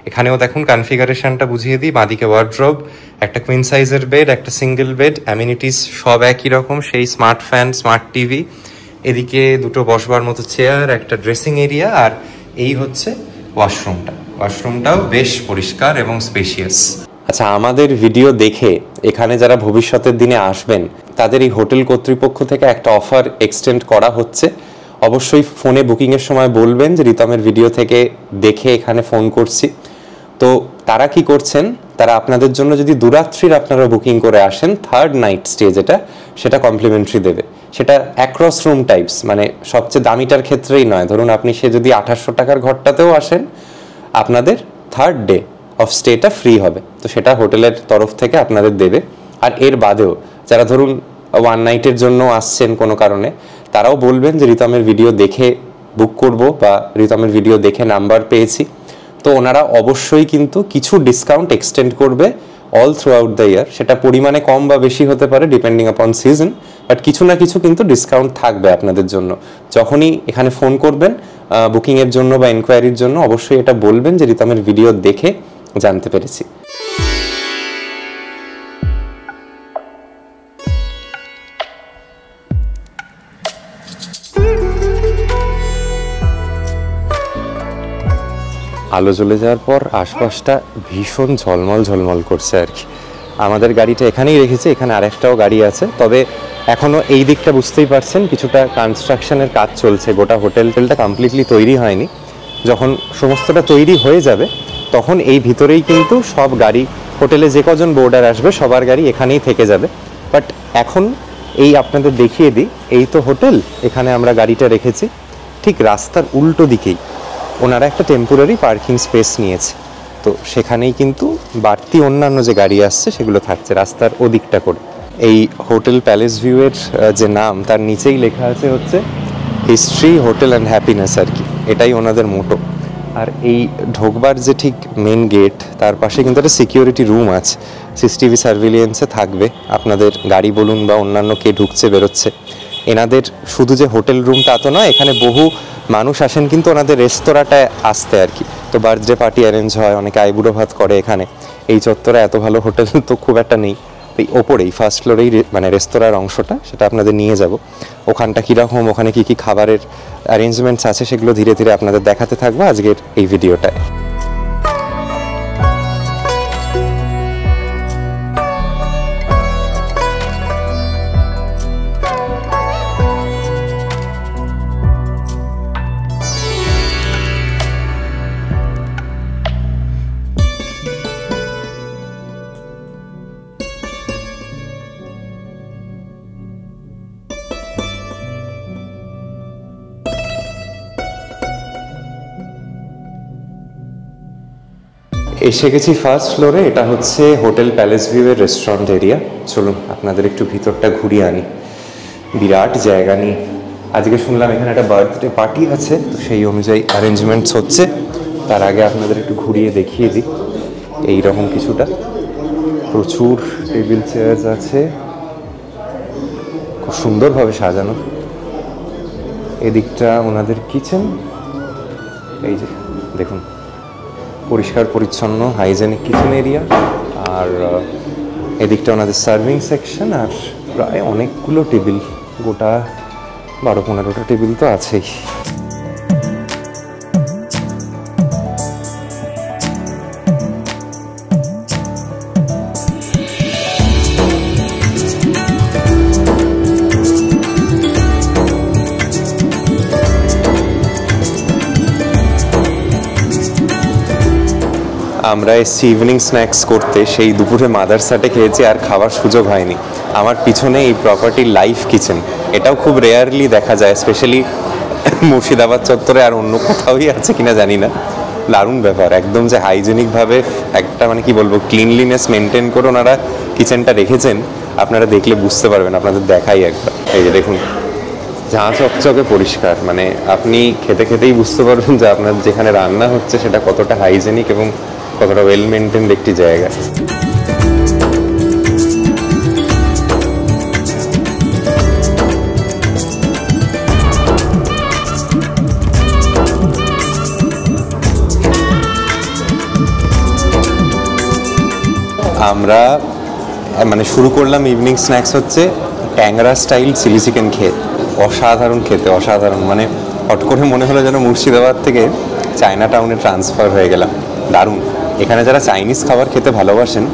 এখানেও দেখুন কনফিগারেশনটা বুঝিয়ে দিই। বাঁদিকে ওয়ার্ড্রোব, একটা কুইন সাইজের বেড, একটা সিঙ্গেল বেড, অ্যামিনিটিস সব একই রকম, সেই স্মার্ট ফ্যান, স্মার্ট টিভি। এদিকে দুটো বসবার মতো চেয়ার, একটা ড্রেসিং এরিয়া, আর এই হচ্ছে ওয়াশরুমটা। ওয়াশরুমটাও বেশ পরিষ্কার এবং স্পেশিয়াস। আচ্ছা, আমাদের ভিডিও দেখে এখানে যারা ভবিষ্যতের দিনে আসবেন, তাদের এই হোটেল কর্তৃপক্ষ থেকে একটা অফার এক্সটেন্ড করা হচ্ছে। অবশ্যই ফোনে বুকিংয়ের সময় বলবেন যে রিতমের ভিডিও থেকে দেখে এখানে ফোন করছি। তো তারা কি করছেন, তারা আপনাদের জন্য যদি দুরাত্রির আপনারা বুকিং করে আসেন, থার্ড নাইট স্টে যেটা, সেটা কমপ্লিমেন্টারি দেবে। সেটা অ্যাক্রস রুম টাইপস, মানে সবচেয়ে দামিটার ক্ষেত্রেই নয়। ধরুন আপনি সে যদি 2800 টাকার ঘরটাতেও আসেন, আপনাদের থার্ড ডে অফ স্টেটা ফ্রি হবে। তো সেটা হোটেলের তরফ থেকে আপনাদের দেবে। আর এর বাদেও যারা ধরুন ওয়ান নাইটের জন্য আসছেন কোনো কারণে, তারাও বলবেন যে রিতমের ভিডিও দেখে বুক করব বা রিতমের ভিডিও দেখে নাম্বার পেয়েছি। তো ওনারা অবশ্যই কিন্তু কিছু ডিসকাউন্ট এক্সটেন্ড করবে all through out the year. সেটা পরিমাণে কম বা বেশি হতে পারে ডিপেন্ডিং আপন সিজন, বাট কিছু না কিছু কিন্তু ডিসকাউন্ট থাকবে আপনাদের জন্য। যখনই এখানে ফোন করবেন বুকিংয়ের জন্য বা এনকোয়ারির জন্য, অবশ্যই এটা বলবেন যে রিতমের ভিডিও দেখে জানতে পেরেছি। আলো জ্বলে যাওয়ার পর আশপাশটা ভীষণ ঝলমল ঝলমল করছে আর কি। আমাদের গাড়িটা এখানেই রেখেছি, এখানে আরেকটাও গাড়ি আছে। তবে এখনও এই দিকটা বুঝতেই পারছেন কিছুটা কনস্ট্রাকশনের কাজ চলছে, গোটা হোটেলটা কমপ্লিটলি তৈরি হয়নি। যখন সমস্তটা তৈরি হয়ে যাবে তখন এই ভিতরেই কিন্তু সব গাড়ি, হোটেলে যে কজন বোর্ডার আসবে সবার গাড়ি এখানেই থেকে যাবে। বাট এখন এই আপনাদের দেখিয়ে দিই, এই তো হোটেল, এখানে আমরা গাড়িটা রেখেছি। ঠিক রাস্তার উল্টো দিকেই ওনারা একটা টেম্পোরারি পার্কিং স্পেস নিয়েছে। তো সেখানেই কিন্তু বাড়তি অন্যান্য যে গাড়ি আসছে সেগুলো থাকছে রাস্তার ওদিকটা করে। এই হোটেল প্যালেস ভিউয়ের যে নাম, তার নিচেই লেখা আছে হচ্ছে হিস্ট্রি হোটেল অ্যান্ড হ্যাপিনেস আর কি, এটাই ওনাদের মোটো। আর এই ঢোকবার যে ঠিক মেন গেট, তার পাশে কিন্তু একটা সিকিউরিটি রুম আছে, সিসিটিভি সার্ভিলিয়েন্সে থাকবে আপনাদের গাড়ি বলুন বা অন্যান্য কে ঢুকছে বেরোচ্ছে। এনাদের শুধু যে হোটেল রুম তা তো নয়, এখানে বহু মানুষ আসেন কিন্তু ওনাদের রেস্তোরাঁটায় আসতে আর কি। তো বার্থডে পার্টি অ্যারেঞ্জ হয়, অনেকে আইবুড়ো ভাত করে এখানে। এই চত্বরে এত ভালো হোটেল তো খুব একটা নেই। এই ওপরেই ফার্স্ট ফ্লোরেই মানে রেস্তোরাঁর অংশটা, সেটা আপনাদের নিয়ে যাব। ওখানটা কীরকম, ওখানে কী কী খাবারের অ্যারেঞ্জমেন্টস আছে, সেগুলো ধীরে ধীরে আপনাদের দেখাতে থাকবো আজকের এই ভিডিওটায়। এসে গেছি ফার্স্ট ফ্লোরে। এটা হচ্ছে হোটেল প্যালেস ভিউয়ের রেস্টুরেন্ট এরিয়া। চলুন আপনাদের একটু ভিতরটা ঘুরিয়ে আনি। বিরাট জায়গা নিয়ে। আজকে শুনলাম এখানে একটা বার্থডে পার্টি আছে, তো সেই অনুযায়ী অ্যারেঞ্জমেন্টস হচ্ছে। তার আগে আপনাদের একটু ঘুরিয়ে দেখিয়ে দিই এইরকম কিছুটা। প্রচুর টেবিল চেয়ার আছে, খুব সুন্দরভাবে সাজানো। এদিকটা ওনাদের কিচেন, এই যে দেখুন পরিষ্কার পরিচ্ছন্ন হাইজেনিক কিচেন এরিয়া। আর এদিকটা ওনাদের সার্ভিং সেকশন, আর প্রায় অনেকগুলো টেবিল, গোটা 12-15টা টেবিল তো আছেই। আমরা এসছি ইভিনিং স্ন্যাক্স করতে, সেই দুপুরে মাদারসাটে খেয়েছি আর খাওয়ার সুযোগ হয়নি। আমার পিছনে এই প্রপার্টির লাইভ কিচেন, এটাও খুব রেয়ারলি দেখা যায়, স্পেশালি মুর্শিদাবাদ চত্বরে, আর অন্য কোথাওই আছে কিনা জানি না। দারুণ ব্যাপার, একদম যে হাইজেনিকভাবে একটা মানে কি বলবো ক্লিনলিনেস মেনটেন করে ওনারা কিচেনটা রেখেছেন, আপনারা দেখলে বুঝতে পারবেন। আপনাদের দেখাই একবার, এই যে দেখুন ঝাঁ চকচকে পরিষ্কার, মানে আপনি খেতে খেতেই বুঝতে পারবেন যে আপনার যেখানে রান্না হচ্ছে সেটা কতটা হাইজেনিক এবং কতটা ওয়েল মেনটেন্ড একটি জায়গা। আমরা মানে শুরু করলাম ইভিনিং স্ন্যাক্স হচ্ছে ট্যাংরা স্টাইল চিলি চিকেন খেয়ে। অসাধারণ খেতে, অসাধারণ, মানে হট করে মনে হলো যেন মুর্শিদাবাদ থেকে চায়না টাউনে ট্রান্সফার হয়ে গেলাম। দারুণ। এখানে যারা চাইনিজ খাবার খেতে ভালোবাসেন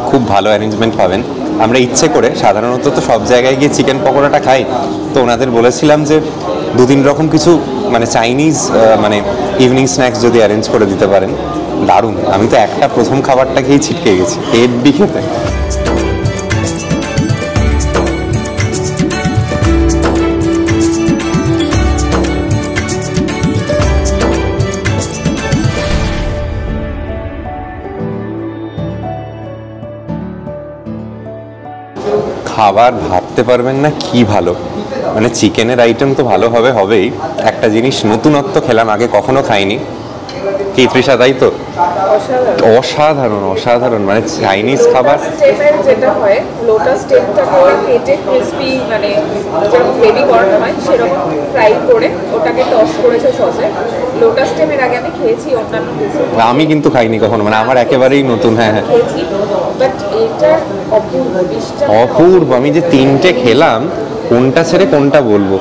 খুব ভালো অ্যারেঞ্জমেন্ট পাবেন। আমরা ইচ্ছে করে সাধারণত তো সব জায়গায় গিয়ে চিকেন পকোড়াটা খাই, তো ওনাদের বলেছিলাম যে 2-3 রকম কিছু মানে চাইনিজ মানে ইভিনিং স্ন্যাক্স যদি অ্যারেঞ্জ করে দিতে পারেন। দারুণ। আমি তো একটা প্রথম খাবারটা খেয়েই ছিটকে গেছি, হেব্বি খেতে। খাবার ভাবতে পারবেন না কি ভালো, মানে চিকেনের আইটেম তো ভালো হবেই। একটা জিনিস নতুনত্ব খেলাম, আগে কখনো খাইনি। কি তৃষা, তাই তো? অসাধারণ অসাধারণ, মানে চাইনিজ খাবার। যেটা হয় লোটাস স্টেমটাকে কেটে ক্রিসপি মানে যেরকম গ্রেভি করানো হয় সেরকম ফ্রাই করে ওটাকে টস করেছে সসে। লোটাস স্টেমের আগে আমি খেয়েছি অন্যান্য ডিশে, আমি কিন্তু খাইনি কখনো, মানে আমার একেবারেই নতুন। হ্যাঁ হ্যাঁ খেয়েছি, বাট এটা অপূর্ব ডিশটা, অপূর্ব। আমি যে 3টে খেলাম, কোনটা ছেড়ে কোনটা বলবো।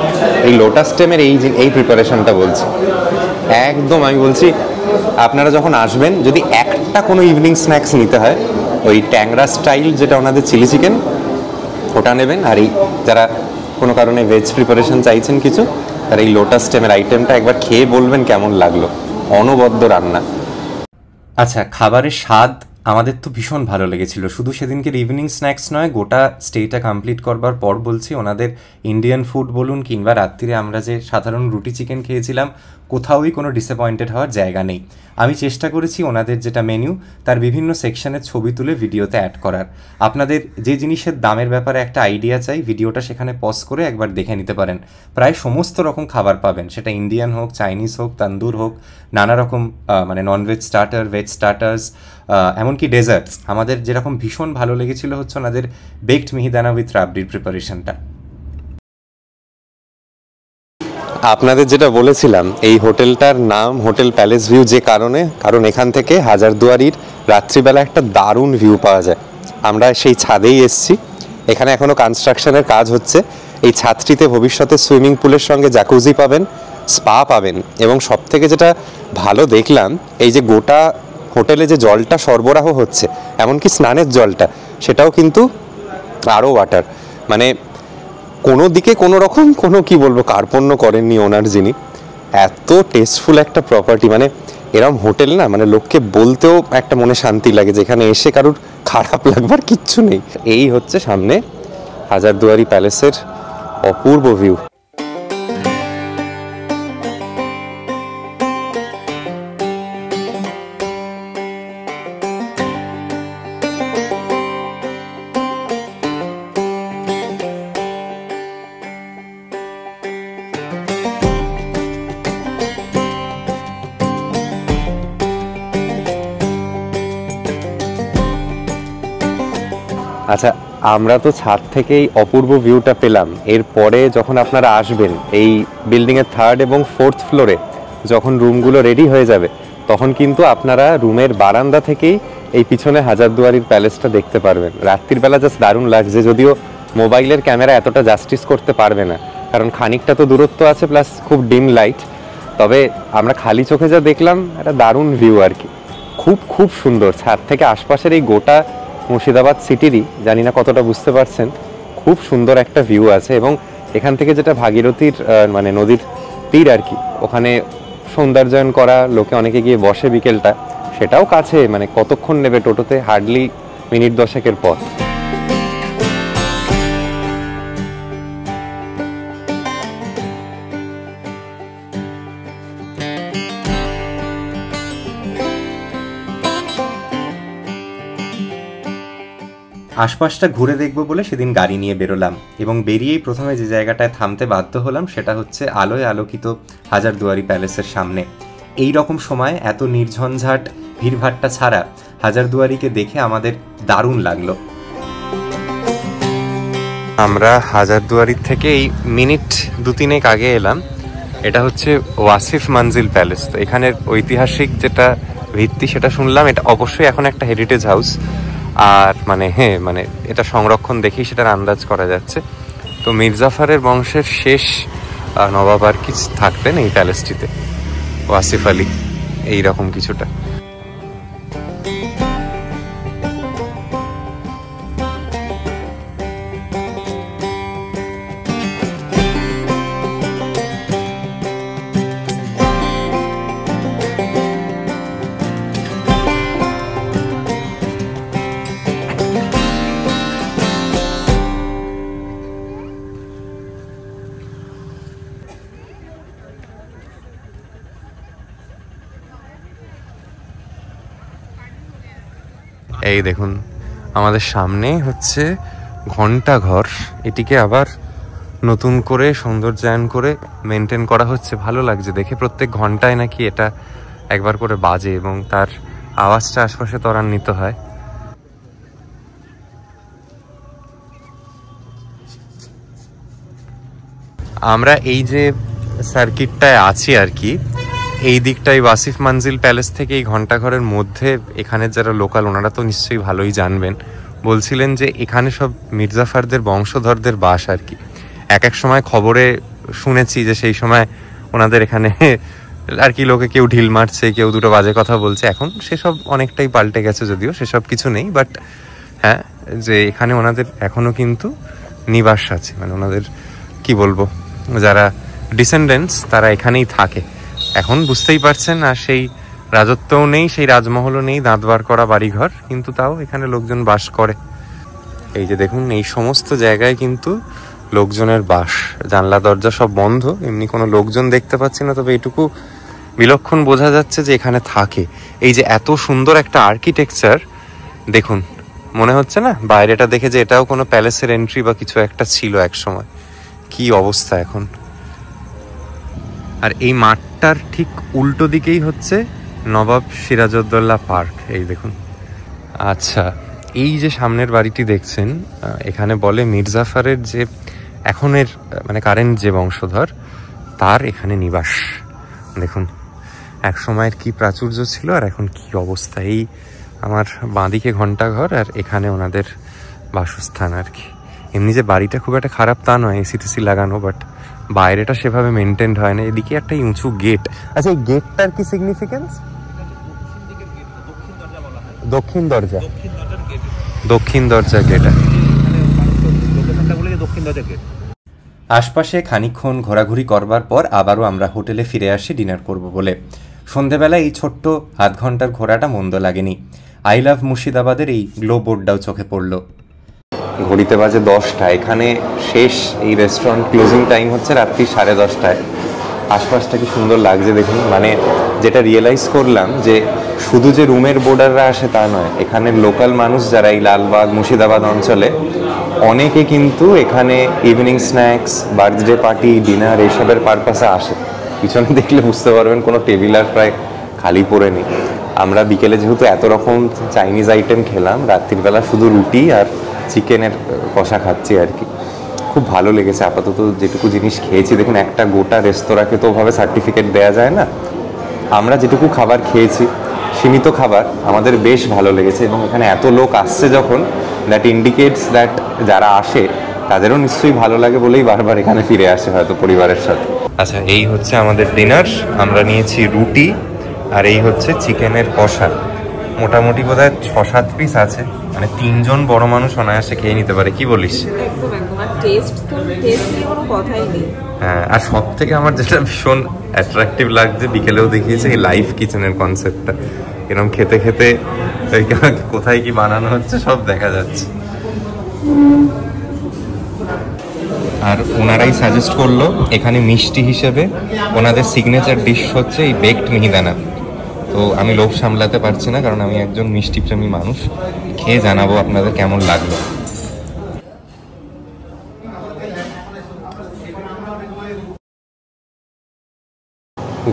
এই লোটাস স্টেমের এই প্রিপারেশনটা বলছি একদম। আমি বলছি আপনারা যখন আসবেন, যদি একটা কোনো ইভিনিং স্ন্যাক্স নিতে হয়, ওই ট্যাংরা স্টাইল যেটা ওনাদের চিলি চিকেন, ওটা নেবেন। আর এই যারা কোনো কারণে ভেজ প্রিপারেশন চাইছেন কিছু, তারা এই লোটাস স্টেমের আইটেমটা একবার খেয়ে বলবেন কেমন লাগলো। অনবদ্য রান্না। আচ্ছা, খাবারের স্বাদ আমাদের তো ভীষণ ভালো লেগেছিল। শুধু সেদিনকের ইভিনিং স্ন্যাক্স নয়, গোটা স্টেটা কমপ্লিট করবার পর বলছি, ওনাদের ইন্ডিয়ান ফুড বলুন কিংবা রাত্রিরে আমরা যে সাধারণ রুটি চিকেন খেয়েছিলাম, কোথাওই কোনো ডিসঅ্যাপয়েন্টেড হওয়ার জায়গা নেই। আমি চেষ্টা করেছি ওনাদের যেটা মেনু তার বিভিন্ন সেকশনের ছবি তুলে ভিডিওতে অ্যাড করার। আপনাদের যে জিনিসের দামের ব্যাপারে একটা আইডিয়া চাই, ভিডিওটা সেখানে পজ করে একবার দেখে নিতে পারেন। প্রায় সমস্ত রকম খাবার পাবেন, সেটা ইন্ডিয়ান হোক, চাইনিজ হোক, তন্দুর হোক, নানা রকম মানে ননভেজ স্টার্টার, ভেজ স্টার্টার্স, এমনকি ডেজার্টস। আমাদের যেরকম ভীষণ ভালো লেগেছিল হচ্ছে ওনাদের বেকড মিহিদানা উইথ রাবড়ির প্রিপারেশনটা। আপনাদের যেটা বলেছিলাম, এই হোটেলটার নাম হোটেল প্যালেস ভিউ, যে কারণ এখান থেকে হাজারদুয়ারির রাত্রিবেলা একটা দারুণ ভিউ পাওয়া যায়। আমরা সেই ছাদেই এসছি। এখানে এখনও কনস্ট্রাকশনের কাজ হচ্ছে। এই ছাদটিতে ভবিষ্যতে সুইমিং পুলের সঙ্গে জাকুজি পাবেন, স্পা পাবেন, এবং সবথেকে যেটা ভালো দেখলাম, এই যে গোটা হোটেলে যে জলটা সরবরাহ হচ্ছে, এমনকি স্নানের জলটা, সেটাও কিন্তু আরও ওয়াটার। মানে কোনো দিকে কোনো রকম কোনো কি বলবো কার্পণ্য করেননি ওনার যিনি। এত টেস্টফুল একটা প্রপার্টি, মানে এরম হোটেল না, মানে লোককে বলতেও একটা মনে শান্তি লাগে, যেখানে এসে কারুর খারাপ লাগবার কিচ্ছু নেই। এই হচ্ছে সামনে হাজারদুয়ারি প্যালেসের অপূর্ব ভিউ। আচ্ছা, আমরা তো ছাদ থেকেই অপূর্ব ভিউটা পেলাম। এরপরে যখন আপনারা আসবেন এই বিল্ডিংয়ের 3rd এবং 4th ফ্লোরে, যখন রুমগুলো রেডি হয়ে যাবে, তখন কিন্তু আপনারা রুমের বারান্দা থেকেই এই পিছনে হাজারদুয়ারির প্যালেসটা দেখতে পারবেন। রাত্রির বেলা জাস্ট দারুণ লাগছে, যদিও মোবাইলের ক্যামেরা এতটা জাস্টিস করতে পারবে না, কারণ খানিকটা তো দূরত্ব আছে, প্লাস খুব ডিম লাইট। তবে আমরা খালি চোখে যা দেখলাম, একটা দারুণ ভিউ আর কি, খুব খুব সুন্দর। ছাদ থেকে আশপাশের এই গোটা মুর্শিদাবাদ সিটিরই, জানি না কতটা বুঝতে পারছেন, খুব সুন্দর একটা ভিউ আছে। এবং এখান থেকে যেটা ভাগীরথীর মানে নদীর তীর আর কি, ওখানে সৌন্দর্যায়ন করা, লোকে অনেকে গিয়ে বসে বিকেলটা, সেটাও কাছে, মানে কতক্ষণ নেবে টোটোতে, হার্ডলি মিনিট 10 পথ। আশপাশটা ঘুরে দেখব বলে সেদিন গাড়ি নিয়ে বেরোলাম, এবং বেরিয়েই প্রথমে যে জায়গাটায় থামতে বাধ্য হলাম সেটা হচ্ছে আলোয় আলোকিত হাজারদুয়ারি প্যালেসের সামনে। এই রকম সময় এত নির্ঝঞ্ঝাট ভিড়ভাট্টা ছাড়া হাজারদুয়ারিকে দেখে আমাদের দারুণ লাগলো। আমরা হাজারদুয়ারির থেকে এই মিনিট 2-3 আগে এলাম। এটা হচ্ছে ওয়াসিফ মঞ্জিল প্যালেস। তো এখানের ঐতিহাসিক যেটা ভিত্তি সেটা শুনলাম, এটা অবশ্যই এখন একটা হেরিটেজ হাউস। আর মানে এটা সংরক্ষণ দেখেই সেটার আন্দাজ করা যাচ্ছে। তো মির্জাফরের বংশের শেষ নবাব আর কি থাকতেন এই প্যালেসটিতে, ওয়াসিফ আলী, এইরকম কিছুটা। এই দেখুন আমাদের সামনে হচ্ছে ঘন্টাঘর। এটিকে আবার নতুন করে সৌন্দর্যায়ন করে মেনটেন করা হচ্ছে, ভালো লাগছে দেখে। প্রত্যেক ঘন্টায় নাকি এটা একবার করে বাজে এবং তার আওয়াজটা আশপাশে ত্বরান্বিত হয়। আমরা এই যে সার্কিটটায় আছি আর কি, এই দিকটাই ওয়াসিফ মঞ্জিল প্যালেস থেকে এই ঘন্টাঘরের মধ্যে এখানের যারা লোকাল ওনারা তো নিশ্চয়ই ভালোই জানবেন, বলছিলেন যে এখানে সব মির্জাফরদের বংশধরদের বাস আর কি। এক সময় খবরে শুনেছি যে সেই সময় ওনাদের এখানে আর কি লোকে কেউ ঢিল মারছে, কেউ দুটো বাজে কথা বলছে। এখন সেসব অনেকটাই পাল্টে গেছে, যদিও সেসব কিছু নেই, বাট হ্যাঁ, যে এখানে ওনাদের এখনো কিন্তু নিবাস আছে, মানে ওনাদের কি বলবো, যারা ডিসেন্ডেন্টস তারা এখানেই থাকে। এখন বুঝতেই পারছেন, আর সেই রাজত্বও নেই, সেই রাজমহলও নেই, দাঁত বার করা বাড়িঘর, কিন্তু তাও এখানে লোকজন বাস করে। এই যে দেখুন, এই সমস্ত জায়গায় কিন্তু লোকজনের বাস, জানলা দরজা সব বন্ধ, এমনি কোনো লোকজন দেখতে পাচ্ছি না। তবে এটুকু বিলক্ষণ বোঝা যাচ্ছে যে এখানে থাকে। এই যে এত সুন্দর একটা আর্কিটেকচার দেখুন, মনে হচ্ছে না বাইরেটা দেখে যে এটাও কোনো প্যালেসের এন্ট্রি বা কিছু একটা ছিল এক সময়। কি অবস্থা এখন। আর এই মাঠটার ঠিক উল্টো দিকেই হচ্ছে নবাব সিরাজউদ্দৌলা পার্ক। এই দেখুন। আচ্ছা, এই যে সামনের বাড়িটি দেখছেন, এখানে বলে মির্জাফরের যে এখনের মানে কারেন্ট যে বংশধর, তার এখানে নিবাস। দেখুন এক সময়ের কি প্রাচুর্য ছিল আর এখন কি অবস্থা। এই আমার বাঁদিকে ঘন্টাঘর, আর এখানে ওনাদের বাসস্থান আর কি। এমনি যে বাড়িটা খুব একটা খারাপ তা নয়, এসি টেসি লাগানো, বাট বাইরেটা সেভাবে মেনটেন হয় না। এদিকে একটা উঁচু গেট। আচ্ছা, এই গেটটার কি সিগনিফিকেন্স? দক্ষিণ দরজা, দক্ষিণ দরজা গেট। আশপাশে খানিকক্ষণ ঘোরাঘুরি করবার পর আবারও আমরা হোটেলে ফিরে আসি ডিনার করব বলে। সন্ধেবেলা এই ছোট্ট আধ ঘন্টার ঘোরাটা মন্দ লাগেনি। আই লাভ মুর্শিদাবাদের এই গ্লো বোর্ডটাও চোখে পড়ল। ঘড়িতে বাজে 10টা। এখানে শেষ এই রেস্টুরেন্ট ক্লোজিং টাইম হচ্ছে রাত্রি 10:30টায়। আশপাশটা কি সুন্দর লাগছে দেখুন। মানে যেটা রিয়েলাইজ করলাম যে শুধু যে রুমের বোর্ডাররা আসে তা নয়, এখানের লোকাল মানুষ যারা এই লালবাগ মুর্শিদাবাদ অঞ্চলে, অনেকে কিন্তু এখানে evening snacks, birthday party, dinner এইসবের পারপাসে আসে। পিছনে দেখলে বুঝতে পারবেন কোনো টেবিল আর প্রায় খালি পড়ে নেই। আমরা বিকেলে যেহেতু এত রকম চাইনিজ আইটেম খেলাম, রাত্রিবেলা শুধু রুটি আর চিকেনের কষা খাচ্ছি আর কি। খুব ভালো লেগেছে আপাতত যেটুকু জিনিস খেয়েছি। দেখুন, একটা গোটা রেস্তোরাঁকে তো ওভাবে সার্টিফিকেট দেওয়া যায় না। আমরা যেটুকু খাবার খেয়েছি, সীমিত খাবার, আমাদের বেশ ভালো লেগেছে। এবং এখানে এত লোক আসছে যখন, দ্যাট ইন্ডিকেটস দ্যাট যারা আসে তাদেরও নিশ্চয়ই ভালো লাগে বলেই বারবার এখানে ফিরে আসে হয়তো পরিবারের সাথে। আচ্ছা, এই হচ্ছে আমাদের ডিনার। আমরা নিয়েছি রুটি আর এই হচ্ছে চিকেনের কষা। মোটামুটি বোধহয় 6-7 পিস আছে, মানে 3 জন বড় মানুষ অনায়াসে খেয়ে নিতে পারে। কি বলিস? একদম একদম। আর টেস্ট নিয়ে কোনো কথাই নেই। হ্যাঁ, আর সব থেকে আমার যেটা ভীষণ অ্যাট্রাকটিভ লাগছে, বিকেলেও দেখিয়েছে, এই লাইভ কিচেনের কনসেপ্টটা। এরকম খেতে খেতে কোথায় কি বানানো হচ্ছে সব দেখা যাচ্ছে। আর ওনারাই সাজেস্ট করলো এখানে মিষ্টি হিসেবে ওনাদের সিগনেচার ডিশ হচ্ছে এই বেকড মিহিদানা। তো আমি লোভ সামলাতে পারছি না, কারণ আমি একজন মিষ্টি প্রেমী মানুষ। খেয়ে জানাবো আপনাদের কেমন লাগলো।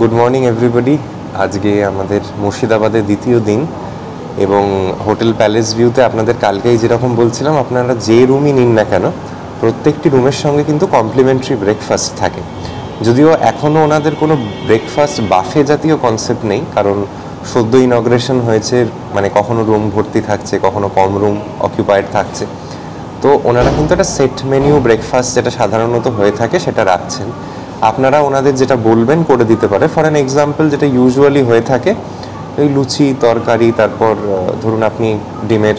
Good morning everybody. আজকে আমাদের মুর্শিদাবাদের দ্বিতীয় দিন এবং হোটেল প্যালেস ভিউতে আপনাদের কালকেই যেরকম বলছিলাম, আপনারা যে রুমই নিন না কেন, প্রত্যেকটি রুমের সঙ্গে কিন্তু কমপ্লিমেন্টারি ব্রেকফাস্ট থাকে। যদিও এখনও ওনাদের কোনো ব্রেকফাস্ট বাফে জাতীয় কনসেপ্ট নেই, কারণ সদ্য ইনগ্রেশন হয়েছে, মানে কখনো রুম ভর্তি থাকছে, কখনো কম রুম অকিউপাইড থাকছে। তো ওনারা কিন্তু একটা সেট মেনিউ ব্রেকফাস্ট যেটা সাধারণত হয়ে থাকে সেটা রাখছেন। আপনারা ওনাদের যেটা বলবেন করে দিতে পারে। ফর অ্যান এক্সাম্পল, যেটা ইউজুয়ালি হয়ে থাকে ওই লুচি তরকারি, তারপর ধরুন আপনি ডিমের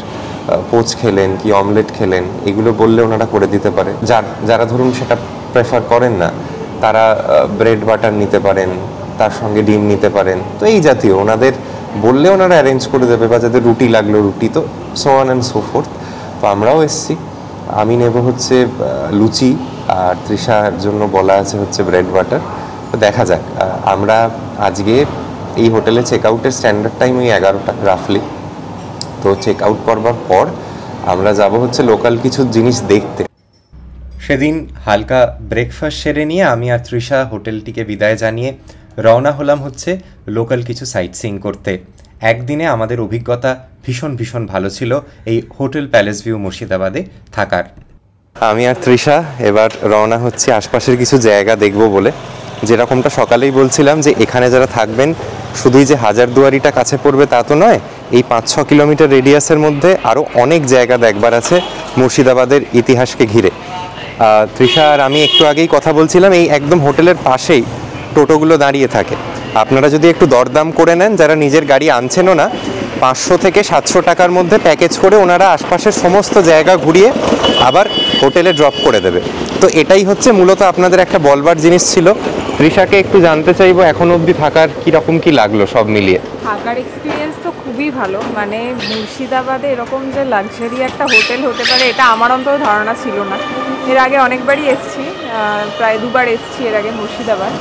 পোচ খেলেন কি অমলেট খেলেন, এগুলো বললে ওনারা করে দিতে পারে। যারা ধরুন সেটা প্রেফার করেন না, তারা ব্রেড বাটার নিতে পারেন, তার সঙ্গে ডিম নিতে পারেন। তো এই জাতীয় ওনাদের বললে ওনারা অ্যারেঞ্জ করে দেবে, বা যাদের রুটি লাগলো রুটি, তো so on and so fourth. তো আমরাও এসছি। আমি নেব হচ্ছে লুচি, আর তৃষার জন্য বলা আছে হচ্ছে ব্রেড বাটার। তো দেখা যাক। আমরা আজকে এই হোটেলে চেক আউটের স্ট্যান্ডার্ড টাইম ওই 11টা রাফলি। তো চেক আউট করবার পর আমরা যাব হচ্ছে লোকাল কিছু জিনিস দেখতে। সেদিন হালকা ব্রেকফাস্ট সেরে নিয়ে আমি আর তৃষা হোটেলটিকে বিদায় জানিয়ে রওনা হলাম হচ্ছে লোকাল কিছু সাইট সিইং করতে। একদিনে আমাদের অভিজ্ঞতা ভীষণ ভীষণ ভালো ছিল এই হোটেল প্যালেস ভিউ মুর্শিদাবাদে থাকার। আমি আর তৃষা এবার রওনা হচ্ছে আশপাশের কিছু জায়গা দেখব বলে। যেরকমটা সকালেই বলছিলাম যে এখানে যারা থাকবেন, শুধুই যে হাজারদুয়ারিটা কাছে পড়বে তা তো নয়, এই 5-6 কিলোমিটার রেডিয়াসের মধ্যে আরও অনেক জায়গা দেখবার আছে মুর্শিদাবাদের ইতিহাসকে ঘিরে। তৃষা আর আমি একটু আগেই কথা বলছিলাম, এই একদম হোটেলের পাশেই টোটোগুলো দাঁড়িয়ে থাকে। আপনারা যদি একটু দরদাম করে নেন, যারা নিজের গাড়ি আনছেনও না, 500 থেকে 700 টাকার মধ্যে প্যাকেজ করে ওনারা আশপাশের সমস্ত জায়গা ঘুরিয়ে আবার হোটেলে ড্রপ করে দেবে। তো এটাই হচ্ছে মূলত আপনাদের একটা বলবার জিনিস ছিল। তৃষাকে একটু জানতে চাইবো এখন অবধি থাকার কীরকম কী লাগলো সব মিলিয়ে। থাকার এক্সপিরিয়েন্স তো খুবই ভালো। মানে মুর্শিদাবাদে এরকম যে লাক্সারি একটা হোটেল হতে পারে, এটা আমার অন্তত ধারণা ছিল না। এর আগে অনেকবারই এসেছি, প্রায় 2বার এসেছি এর আগে মুর্শিদাবাদ।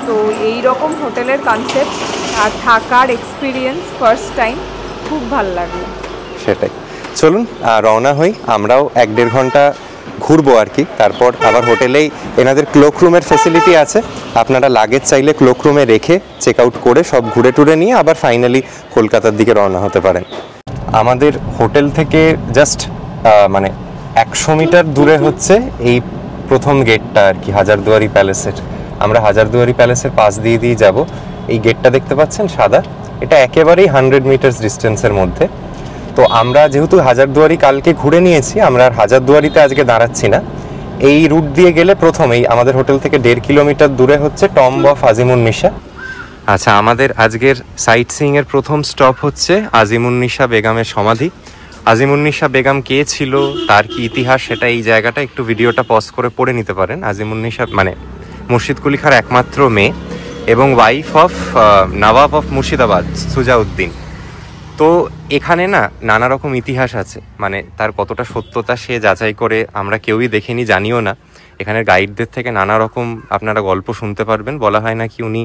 তো এই রকম হোটেলের কনসেপ্ট আর থাকার এক্সপিরিয়েন্স ফার্স্ট টাইম, খুব ভালো লাগলো। সেটাই, চলুন রওনা হই। আমরাও 1-1.5 ঘন্টা ঘুরবো আর কি। তারপর আবার হোটেলেই এনাদের ক্লোক রুমের ফেসিলিটি আছে, আপনারা লাগেজ চাইলে ক্লোক রুমে রেখে চেক আউট করে সব ঘুরে টুরে নিয়ে আবার ফাইনালি কলকাতার দিকে রওনা হতে পারেন। আমাদের হোটেল থেকে জাস্ট মানে 100 মিটার দূরে হচ্ছে এই প্রথম গেটটা আর কি, হাজারদুয়ারি প্যালেসের। আমরা হাজারদুয়ারি প্যালেসের পাশ দিয়ে যাব। এই গেটটা দেখতে পাচ্ছেন সাদা, এটা একেবারেই 100 মিটার্স ডিস্টেন্সের মধ্যে। তো আমরা যেহেতু হাজারদুয়ারি কালকে ঘুরে নিয়েছি, আমরা আর হাজারদুয়ারিতে আজকে দাঁড়াচ্ছি না। এই রুট দিয়ে গেলে প্রথমেই আমাদের হোটেল থেকে 1.5 কিলোমিটার দূরে হচ্ছে টম্ব অফ আজিমুন্নিসা। আচ্ছা, আমাদের আজকের সাইট সিইংয়ের প্রথম স্টপ হচ্ছে আজিমুন্নিসা বেগমের সমাধি। আজিমুন্নিসা বেগম কে ছিল, তার কি ইতিহাস, সেটা এই জায়গাটা একটু ভিডিওটা পজ করে পড়ে নিতে পারেন। আজিমুন্নিসা মানে মুর্শিদ কুলি খাঁর একমাত্র মেয়ে এবং wife of Nawab of Murshidabad Sujauddin. তো এখানে না নানা রকম ইতিহাস আছে, মানে তার কতটা সত্যতা সে যাচাই করে আমরা কেউই দেখিনি, জানিও না। এখানের গাইডদের থেকে নানা রকম আপনারা গল্প শুনতে পারবেন। বলা হয় না কি উনি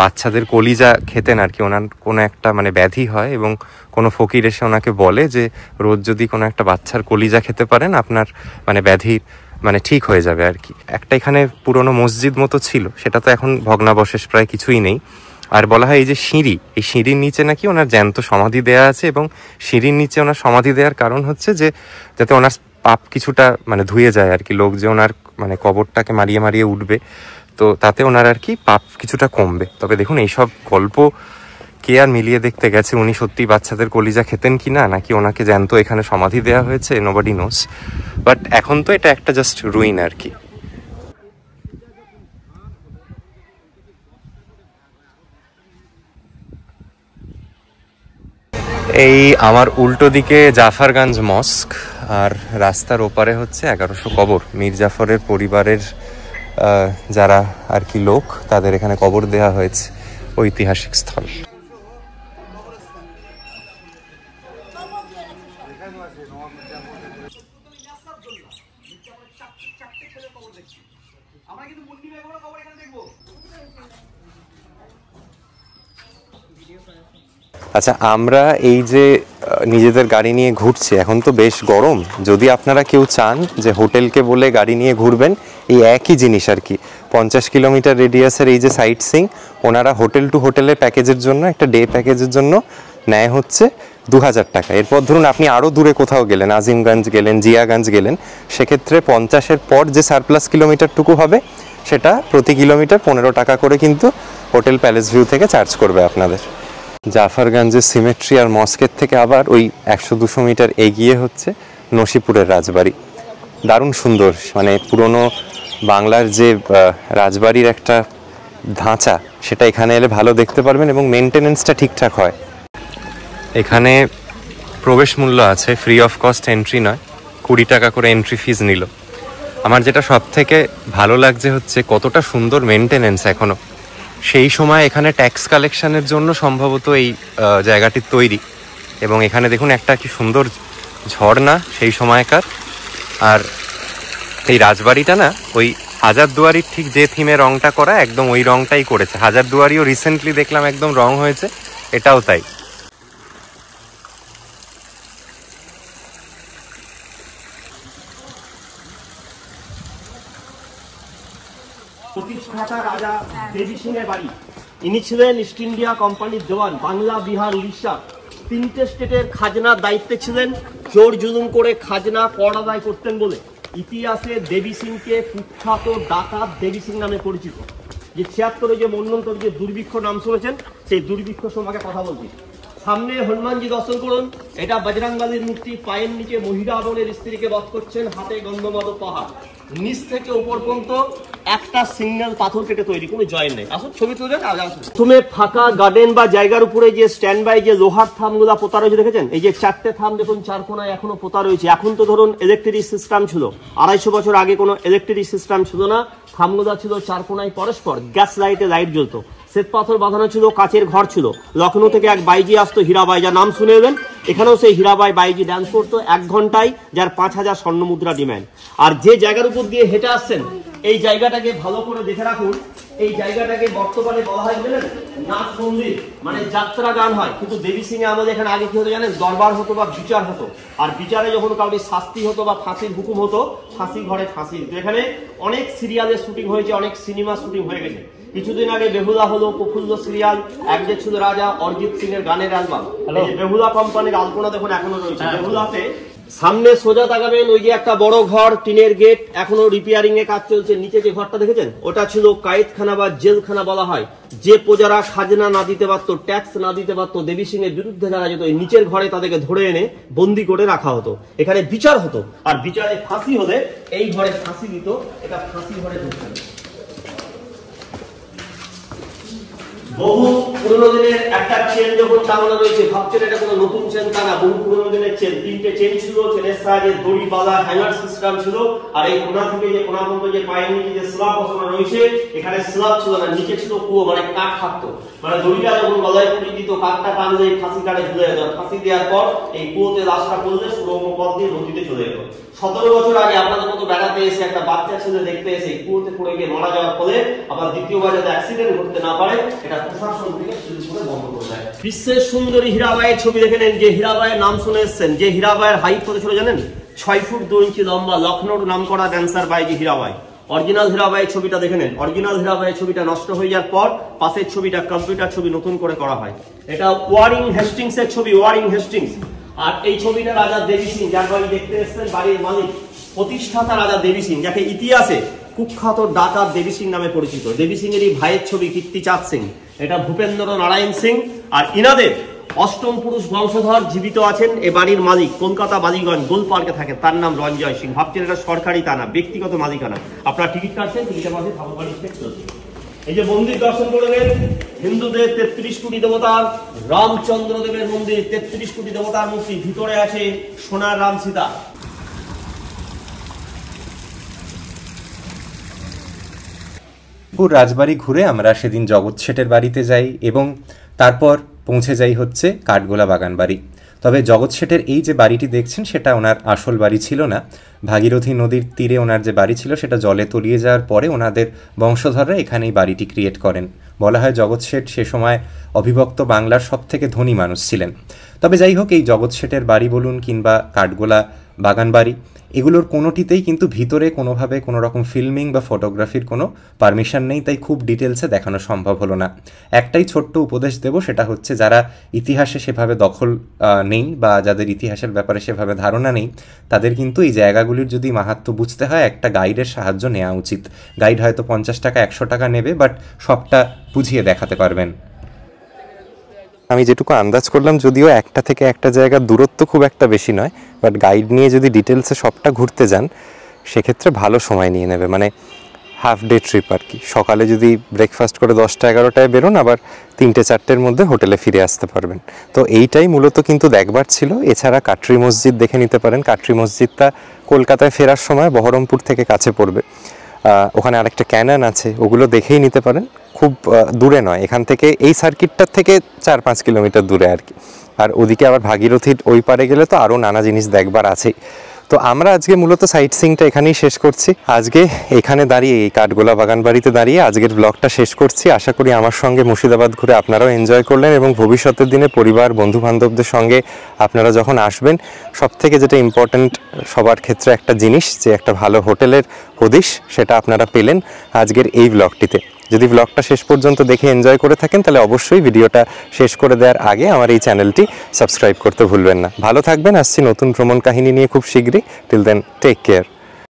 বাচ্চাদের কলিজা খেতেন আর কি। ওনার কোনো একটা মানে ব্যাধি হয় এবং কোনো ফকির এসে ওনাকে বলে যে রোজ যদি কোনো একটা বাচ্চার কলিজা খেতে পারেন আপনার মানে ব্যাধির মানে ঠিক হয়ে যাবে আর কি। একটা এখানে পুরনো মসজিদ মতো ছিল, সেটা তো এখন ভগ্নাবশেষ, প্রায় কিছুই নেই। আর বলা হয় এই যে সিঁড়ি, এই সিঁড়ির নিচে নাকি ওনার জ্যান্ত সমাধি দেয়া আছে, এবং সিঁড়ির নিচে ওনার সমাধি দেওয়ার কারণ হচ্ছে যে যাতে ওনার পাপ কিছুটা মানে ধুয়ে যায় আর কি, লোক যে ওনার মানে কবরটাকে মারিয়ে মারিয়ে উঠবে, তো তাতে ওনার আর কি পাপ কিছুটা কমবে। তবে দেখুন এইসব গল্প কে আর মিলিয়ে দেখতে গেছে, উনি সত্যি বাচ্চাদের কলিজা খেতেন কি না, নাকি ওনাকে জ্যান্ত এখানে সমাধি দেওয়া হয়েছে, নোবডি নোস। বাট এখন তো এটা একটা জাস্ট রুইন আর কি। এই আমার উল্টো দিকে জাফরগঞ্জ মস্ক, আর রাস্তার ওপারে হচ্ছে 1100 কবর। মীর জাফরের পরিবারের যারা আর কি লোক, তাদের এখানে কবর দেওয়া হয়েছে, ঐতিহাসিক স্থল। আচ্ছা, আমরা এই যে নিজেদের গাড়ি নিয়ে ঘুরছি, এখন তো বেশ গরম, যদি আপনারা কেউ চান যে হোটেলকে বলে গাড়ি নিয়ে ঘুরবেন, এই একই জিনিস আর কি, 50 কিলোমিটার রেডিয়াসের এই যে সাইট সিং, ওনারা হোটেল টু হোটেলের প্যাকেজের জন্য, একটা ডে প্যাকেজের জন্য নেয় হচ্ছে 2000 টাকা। এরপর ধরুন আপনি আরও দূরে কোথাও গেলেন, আজিমগঞ্জ গেলেন, জিয়াগঞ্জ গেলেন, সেক্ষেত্রে 50-এর পর যে সারপ্লাস কিলোমিটারটুকু হবে সেটা প্রতি কিলোমিটার 15 টাকা করে কিন্তু হোটেল প্যালেস ভিউ থেকে চার্জ করবে আপনাদের। জাফরগঞ্জের সিমেট্রি আর মস্কের থেকে আবার ওই 100-200 মিটার এগিয়ে হচ্ছে নসিপুরের রাজবাড়ি। দারুণ সুন্দর, মানে পুরনো বাংলার যে রাজবাড়ির একটা ধাঁচা, সেটা এখানে এলে ভালো দেখতে পারবেন, এবং মেনটেনেন্সটা ঠিকঠাক হয়। এখানে প্রবেশ মূল্য আছে, ফ্রি অফ কস্ট এন্ট্রি নয়, 20 টাকা করে এন্ট্রি ফিজ নিল। আমার যেটা সব থেকে ভালো লাগছে হচ্ছে কতটা সুন্দর মেনটেনেন্স এখনো। সেই সময় এখানে ট্যাক্স কালেকশনের জন্য সম্ভবত এই জায়গাটি তৈরি, এবং এখানে দেখুন একটা কি সুন্দর ঝর্ণা সেই সময়কার। আর এই রাজবাড়িটা না ওই হাজারদুয়ারির ঠিক যে থিমে রংটা করা, একদম ওই রংটাই করেছে। হাজারদুয়ারিও রিসেন্টলি দেখলাম একদম রং হয়েছে, এটাও তাই। প্রতিষ্ঠাতা রাজা দেবী সিংহের বাড়ি। ইনি ছিলেন ইস্ট ইন্ডিয়া কোম্পানির দেওয়ান। বাংলা, বিহার, উড়িষ্যা 3টে স্টেটের খাজনার দায়িত্বে ছিলেন। জোর জুলুম করে খাজনা কর আদায় করতেন বলে ইতিহাসে দেবী সিংকে কুখ্যাত ডাকাত দেবী সিং নামে পরিচিত। যে 76-এ যে মন্বন্তর যে দুর্ভিক্ষ নাম শুনেছেন, সেই দুর্ভিক্ষ সম্পর্কে কথা বলছি। সামনে হনুমানজি দর্শন করুন, এটা বজরংবলীর মূর্তি, পায়ের নিচে মহিলা আদরের স্ত্রীকে বধ করছেন, হাতে গন্ধমাদ পাহাড়, নিচ থেকে উপর পর্যন্ত একটা সিঙ্গেল পাথর কেটে তৈরি, কোনো জয়েন্ট নেই। আসুন ছবি তুলবেন। প্রথমে ফাঁকা গার্ডেন বা জায়গার উপরে যে স্ট্যান্ড বাই যে লোহার থামগুলা পোতা রয়েছে দেখেছেন, এই যে 4টে থাম দেখুন, 4 কোনায় এখনো পোতা রয়েছে। এখন তো ধরুন ইলেকট্রিক সিস্টেম ছিল, 250 বছর আগে কোনো ইলেকট্রিক সিস্টেম ছিল না। থামগুলা ছিল 4 কোনায় পরস্পর, গ্যাস লাইটে লাইট জ্বলতো, শ্বেত পাথর বাঁধানো ছিল, কাচের ঘর ছিল। লখনৌ থেকে এক বাইজি আসতো, হীরাবাই, যার নাম শুনে নেবেন। এখানেও সেই হীরাবাই বাইজি ডান্স করতো 1 ঘন্টায়, যার 5000 স্বর্ণ মুদ্রা ডিম্যান্ড। আর যে জায়গার উপর দিয়ে হেঁটে আসছেন, এই জায়গাটাকে ভালো করে দেখে রাখুন। এই জায়গাটাকে বর্তমানে বলা হয় জানেন নাথ মন্দির, মানে যাত্রা গান হয়। কিন্তু দেবী সিং এ আমাদের এখানে আগে কি হতো জানেন, দরবার হতো বা বিচার হতো। আর বিচারে যখন কাউকে শাস্তি হতো বা ফাঁসির হুকুম হতো, ফাঁসি ঘরে ফাঁসি। এখানে অনেক সিরিয়ালের শুটিং হয়েছে, অনেক সিনেমা শুটিং হয়ে গেছে। কিছুদিন আগে বেহুলা হলো, প্রফুল্ল সিরিয়াল, এক যে ছিল রাজা, অরিজিৎ সিং এর গানের অ্যালবাম। বেহুলা কোম্পানির আলপনা দেখুন এখনো রয়েছে। বেহুলাতে সামনে সোজা তাকাবেন, ওই যে একটা বড় ঘর, টিনের গেট, এখনো রিপেয়ারিং এ কাজ চলছে। নিচে যে ঘরটা দেখেছেন, ওটা ছিল কায়েতখানা বা জেলখানা বলা হয়। যে প্রজারা খাজনা না দিতে পারতো, ট্যাক্স না দিতে পারতো, দেবী সিং এর বিরুদ্ধে যারা যেত, এই নিচের ঘরে তাদেরকে ধরে এনে বন্দি করে রাখা হতো। এখানে বিচার হতো, আর বিচারে ফাঁসি হলে এই ঘরে ফাঁসি দিত। এটা ফাঁসি ঘরে ঢুকতো। বহু পুরোনো দিনের একটা চেন যখন টাঙানো রয়েছে, ভাবছেন এটা কোনো নতুন চেন, তা না, বহু পুরোনো দিনের চেন। 3টে চেন ছিল, চেনের সাহায্যে দড়ি বাঁধা হ্যাঙ্গার সিস্টেম ছিল। আর এই কোনা থেকে যে কোনা পর্যন্ত যে পায়ের নিচে যে স্ল্যাব বসানো রয়েছে, এখানে স্ল্যাব ছিল না, নিচে ছিল কুয়ো, মানে কাঠ থাকতো। মানে দড়িটা যখন গলায় পুড়িয়ে দিত, কাঠটা টানলে ফাঁসি কাটে ঝুলে যেত। ফাঁসি দেওয়ার পর এই কুয়োতে লাশটা পড়লে সুরঙ্গ পথ দিয়ে নদীতে চলে যেত। 17 বছর আগে আপনাদের মতো বেড়াতে এসে একটা বাচ্চা ছেলে দেখতে এসে কুয়োতে পড়ে গিয়ে মারা যাওয়ার ফলে আবার দ্বিতীয়বার যাতে অ্যাক্সিডেন্ট ঘটতে না পারে, এটা প্রশাসন থেকে শুরু করে বন্ধ করে দেয়। বিশ্বের সুন্দরী হীরাবাইয়ের ছবি দেখে নেন। যে হীরাবাইয়ের নাম শুনে এসছেন, যে হীরাবাইয়ের হাইট কত ছিল জানেন, 6 ফুট 2 ইঞ্চি লম্বা। লখনৌর নাম করা ড্যান্সার বাইজি হীরাবাই। অরিজিনাল হীরাবাইয়ের ছবিটা দেখে নেন। অরিজিনাল হীরাবাইয়ের ছবিটা নষ্ট হয়ে যাওয়ার পর পাশের ছবিটা কম্পিউটার ছবি নতুন করে করা হয়। এটা ওয়ারিং হেস্টিংস এর ছবি, ওয়ারিং হেস্টিংস। আর এই ছবিটা রাজা দেবী সিং, যার বাড়ি দেখতে এসেছেন, বাড়ির মালিক প্রতিষ্ঠাতা রাজা দেবী সিং, যাকে ইতিহাসে কুখ্যাত ডাকাত দেবী সিং নামে পরিচিত। দেবী সিং এরই ভাইয়ের ছবি কীর্তিচাঁদ সিং, এটা ভূপেন্দ্র নারায়ণ সিং। আর ইনাদের অষ্টম পুরুষ বংশধর জীবিত আছেন। এ বাড়ির মালিক কলকাতা বালিগঞ্জ গোল পার্কে থাকেন, তার নাম রঞ্জয় সিং। ভাবছেন এটা সরকারি, তা না, ব্যক্তিগত মালিকানা। আপনারা টিকিট কাটছেন, টিকিটের মাঝে ঠাকুর বাড়ি চলছে। এই যে মন্দির দর্শন করে নেন, হিন্দুদের 33 কোটি দেবতার রামচন্দ্র দেবের মন্দির, 33 কোটি দেবতার মূর্তি, ভিতরে আছে সোনার রাম সীতা। রাজবাড়ি ঘুরে আমরা সেদিন জগৎ শেঠের বাড়িতে যাই এবং তারপর পৌঁছে যাই হচ্ছে কাঠগোলা বাগান বাড়ি। তবে জগৎ শেঠের এই যে বাড়িটি দেখছেন সেটা ওনার আসল বাড়ি ছিল না। ভাগীরথী নদীর তীরে ওনার যে বাড়ি ছিল সেটা জলে তলিয়ে যাওয়ার পরে ওনাদের বংশধররা এখানে এই বাড়িটি ক্রিয়েট করেন। বলা হয় জগৎ শেঠ সে সময় অবিভক্ত বাংলার সবথেকে ধনী মানুষ ছিলেন। তবে যাই হোক, এই জগৎ শেঠের বাড়ি বলুন কিংবা কাঠগোলা বাগান বাড়ি, এগুলোর কোনোটিতেই কিন্তু ভিতরে কোনোভাবে কোনো রকম ফিল্মিং বা ফটোগ্রাফির কোনো পারমিশন নেই, তাই খুব ডিটেলসে দেখানো সম্ভব হলো না। একটাই ছোট্ট উপদেশ দেব, সেটা হচ্ছে যারা ইতিহাসে সেভাবে দখল নেই বা যাদের ইতিহাসের ব্যাপারে সেভাবে ধারণা নেই, তাদের কিন্তু এই জায়গাগুলির যদি মাহাত্ম্য বুঝতে হয় একটা গাইডের সাহায্য নেওয়া উচিত। গাইড হয়তো 50 টাকা 100 টাকা নেবে, বাট সবটা বুঝিয়ে দেখাতে পারবেন। আমি যেটুকু আন্দাজ করলাম, যদিও একটা থেকে একটা জায়গার দূরত্ব খুব একটা বেশি নয়, বাট গাইড নিয়ে যদি ডিটেলসে সবটা ঘুরতে যান সেক্ষেত্রে ভালো সময় নিয়ে নেবে, মানে হাফ ডে ট্রিপ আর কি। সকালে যদি ব্রেকফাস্ট করে 10টা-11টায় বেরোন, আবার 3টে-4টের মধ্যে হোটেলে ফিরে আসতে পারবেন। তো এইটাই মূলত কিন্তু দেখবার ছিল। এছাড়া কাটরি মসজিদ দেখে নিতে পারেন। কাটরি মসজিদটা কলকাতায় ফেরার সময় বহরমপুর থেকে কাছে পড়বে। ওখানে আরেকটা ক্যানন আছে, ওগুলো দেখেই নিতে পারেন। খুব দূরে নয়, এখান থেকে এই সার্কিটটার থেকে 4-5 কিলোমিটার দূরে আর কি। আর ওদিকে আবার ভাগীরথীর ওই পারে গেলে তো আরও নানা জিনিস দেখবার আছেই। তো আমরা আজকে মূলত সাইট সিইংটা এখানেই শেষ করছি। আজকে এখানে দাঁড়িয়ে, এই কাঠগোলা বাগান বাড়িতে দাঁড়িয়ে আজকের ব্লগটা শেষ করছি। আশা করি আমার সঙ্গে মুর্শিদাবাদ ঘুরে আপনারাও এনজয় করলেন এবং ভবিষ্যতের দিনে পরিবার বন্ধুবান্ধবদের সঙ্গে আপনারা যখন আসবেন, সবথেকে যেটা ইম্পর্ট্যান্ট সবার ক্ষেত্রে একটা জিনিস, যে একটা ভালো হোটেলের হদিশ, সেটা আপনারা পেলেন আজকের এই ব্লগটিতে। যদি ব্লগটা শেষ পর্যন্ত দেখে এনজয় করে থাকেন তাহলে অবশ্যই ভিডিওটা শেষ করে দেওয়ার আগে আমার এই চ্যানেলটি সাবস্ক্রাইব করতে ভুলবেন না। ভালো থাকবেন, আসছি নতুন ভ্রমণ কাহিনী নিয়ে খুব শীঘ্রই। Till then, take care.